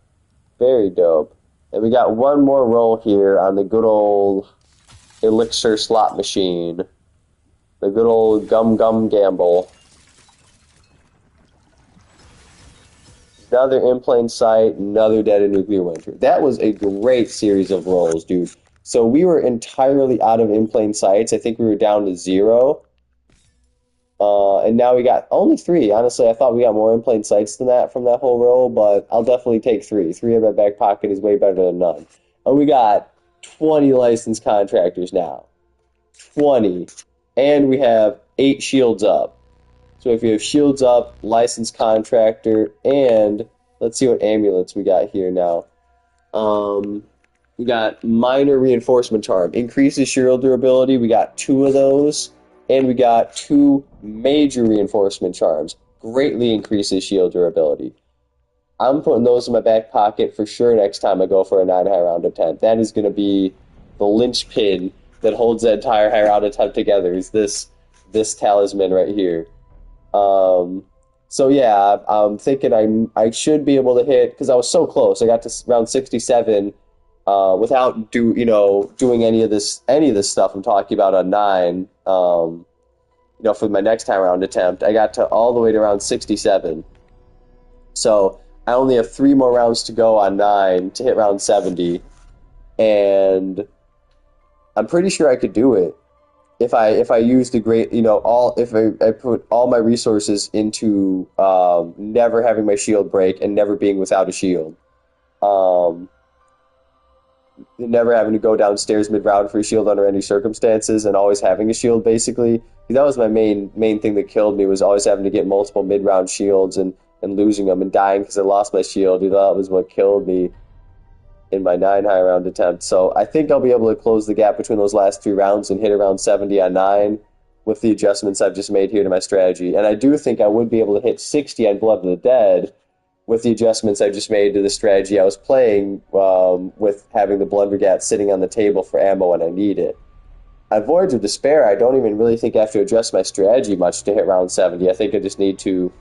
Very dope. And we got one more roll here on the good old Elixir slot machine. The good old Gum Gum Gamble. Another in plain sight, another dead in nuclear winter. That was a great series of rolls, dude. So we were entirely out of in plain sights. I think we were down to zero. And now we got only three. Honestly, I thought we got more in plain sights than that from that whole roll, but I'll definitely take three. Three in my back pocket is way better than none. And we got 20 licensed contractors now. 20. And we have 8 shields up. So if you have shields up, licensed contractor, and let's see what amulets we got here now. We got minor reinforcement charm. Increases shield durability. We got 2 of those. And we got 2 major reinforcement charms. Greatly increases shield durability. I'm putting those in my back pocket for sure next time I go for a 9 high round attempt. That is going to be the linchpin that holds the entire high round attempt together, is this talisman right here. So yeah, I'm thinking I should be able to hit, because I was so close. I got to round 67 without doing any of this stuff I'm talking about on 9. For my next time round attempt, I got to all the way to around 67. So I only have 3 more rounds to go on 9 to hit round 70, and I'm pretty sure I could do it if I use the great if I put all my resources into never having my shield break and never being without a shield. Never having to go downstairs mid-round for a shield under any circumstances, and always having a shield, basically. That was my main thing that killed me, was always having to get multiple mid-round shields and losing them and dying because I lost my shield. That was what killed me in my 9 high round attempt. So I think I'll be able to close the gap between those last 3 rounds and hit around 70 on 9 with the adjustments I've just made here to my strategy. And I do think I would be able to hit 60 on Blood of the Dead with the adjustments I just made to the strategy I was playing, with having the Blundergat sitting on the table for ammo when I need it. On Voyage of Despair, I don't even really think I have to adjust my strategy much to hit round 70. I think I just need to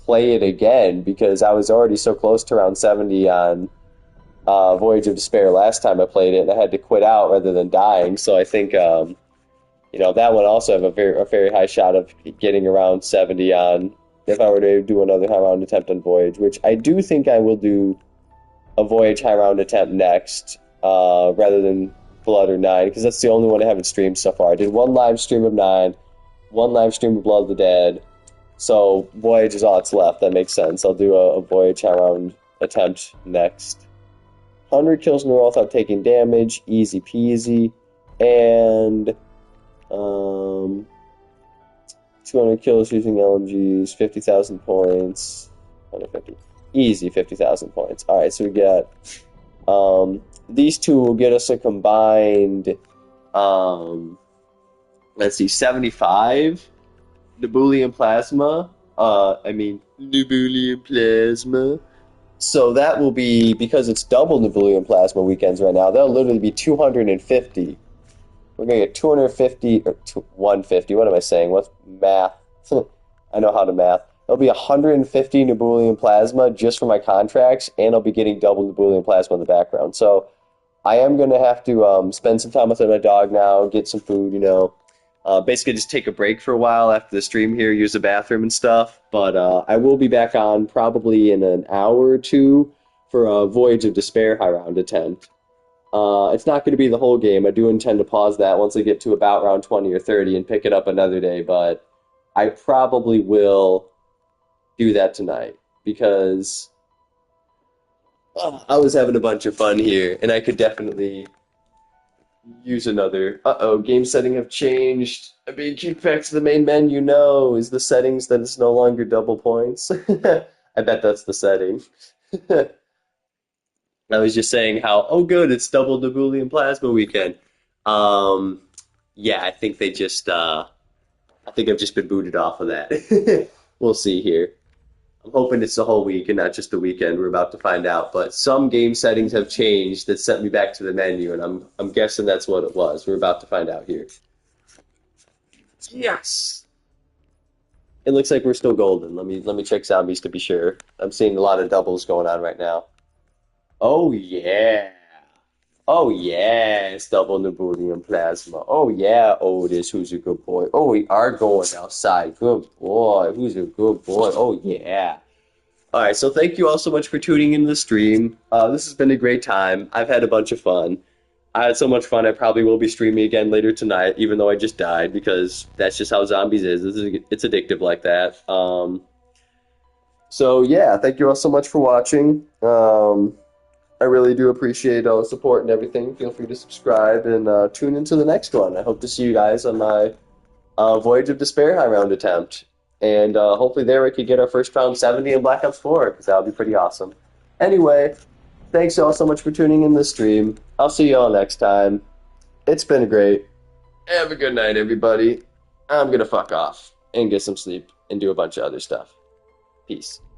play it again, because I was already so close to round 70 on Voyage of Despair last time I played it, and I had to quit out rather than dying. So I think that one also have a very high shot of getting around 70 on, if I were to do another high round attempt on Voyage, which I do think I will do a Voyage high round attempt next, rather than Blood or 9, because that's the only one I haven't streamed so far. I did 1 live stream of 9, 1 live stream of Blood of the Dead, so Voyage is all that's left. That makes sense. I'll do a Voyage high round attempt next. 100 kills in a row without taking damage, easy peasy, and 200 kills using LMGs, 50,000 points, 150, easy 50,000 points. All right, so we got these two will get us a combined, let's see, 75 Nebulian Plasma. Nebulian Plasma. So that will be, because it's double Nebulian Plasma weekends right now, that'll literally be 250. We're going to get 250, or 150, what am I saying? What's math? I know how to math. There'll be 150 Nebulian Plasma just for my contracts, and I'll be getting double Nebulian Plasma in the background. So I am going to have to spend some time with my dog now, get some food, basically just take a break for a while after the stream here, use the bathroom and stuff. But I will be back on probably in an hour or two for a Voyage of Despair high round attempt. It's not going to be the whole game. I do intend to pause that once I get to about round 20 or 30 and pick it up another day, but I probably will do that tonight, because I was having a bunch of fun here, and I could definitely use another. Game setting have changed. I'm being kicked back to the main menu. No, is the settings that it's no longer double points? I bet that's the setting. I was just saying how, oh good, it's double Nebulian Plasma weekend. Um, yeah, I think I think I've just been booted off of that. We'll see here. I'm hoping it's the whole week and not just the weekend. We're about to find out. But some game settings have changed that sent me back to the menu, and I'm guessing that's what it was. We're about to find out here. Yes. It looks like we're still golden. Let me check zombies to be sure. I'm seeing a lot of doubles going on right now. Oh yeah. Oh yeah, it's double Nebulium plasma. Oh yeah, Otis, who's a good boy. Oh, we are going outside. Good boy. Who's a good boy? Oh yeah. All right, so thank you all so much for tuning into the stream. This has been a great time. I've had a bunch of fun. I had so much fun. I probably will be streaming again later tonight, even though I just died, because that's just how zombies is. It's addictive like that. So yeah, thank you all so much for watching. I really do appreciate all the support and everything. Feel free to subscribe and tune into the next one. I hope to see you guys on my Voyage of Despair high round attempt. And hopefully there we could get our first round 70 in Black Ops 4, because that would be pretty awesome. Anyway, thanks all so much for tuning in the stream. I'll see you all next time. It's been great. Have a good night, everybody. I'm gonna fuck off and get some sleep and do a bunch of other stuff. Peace.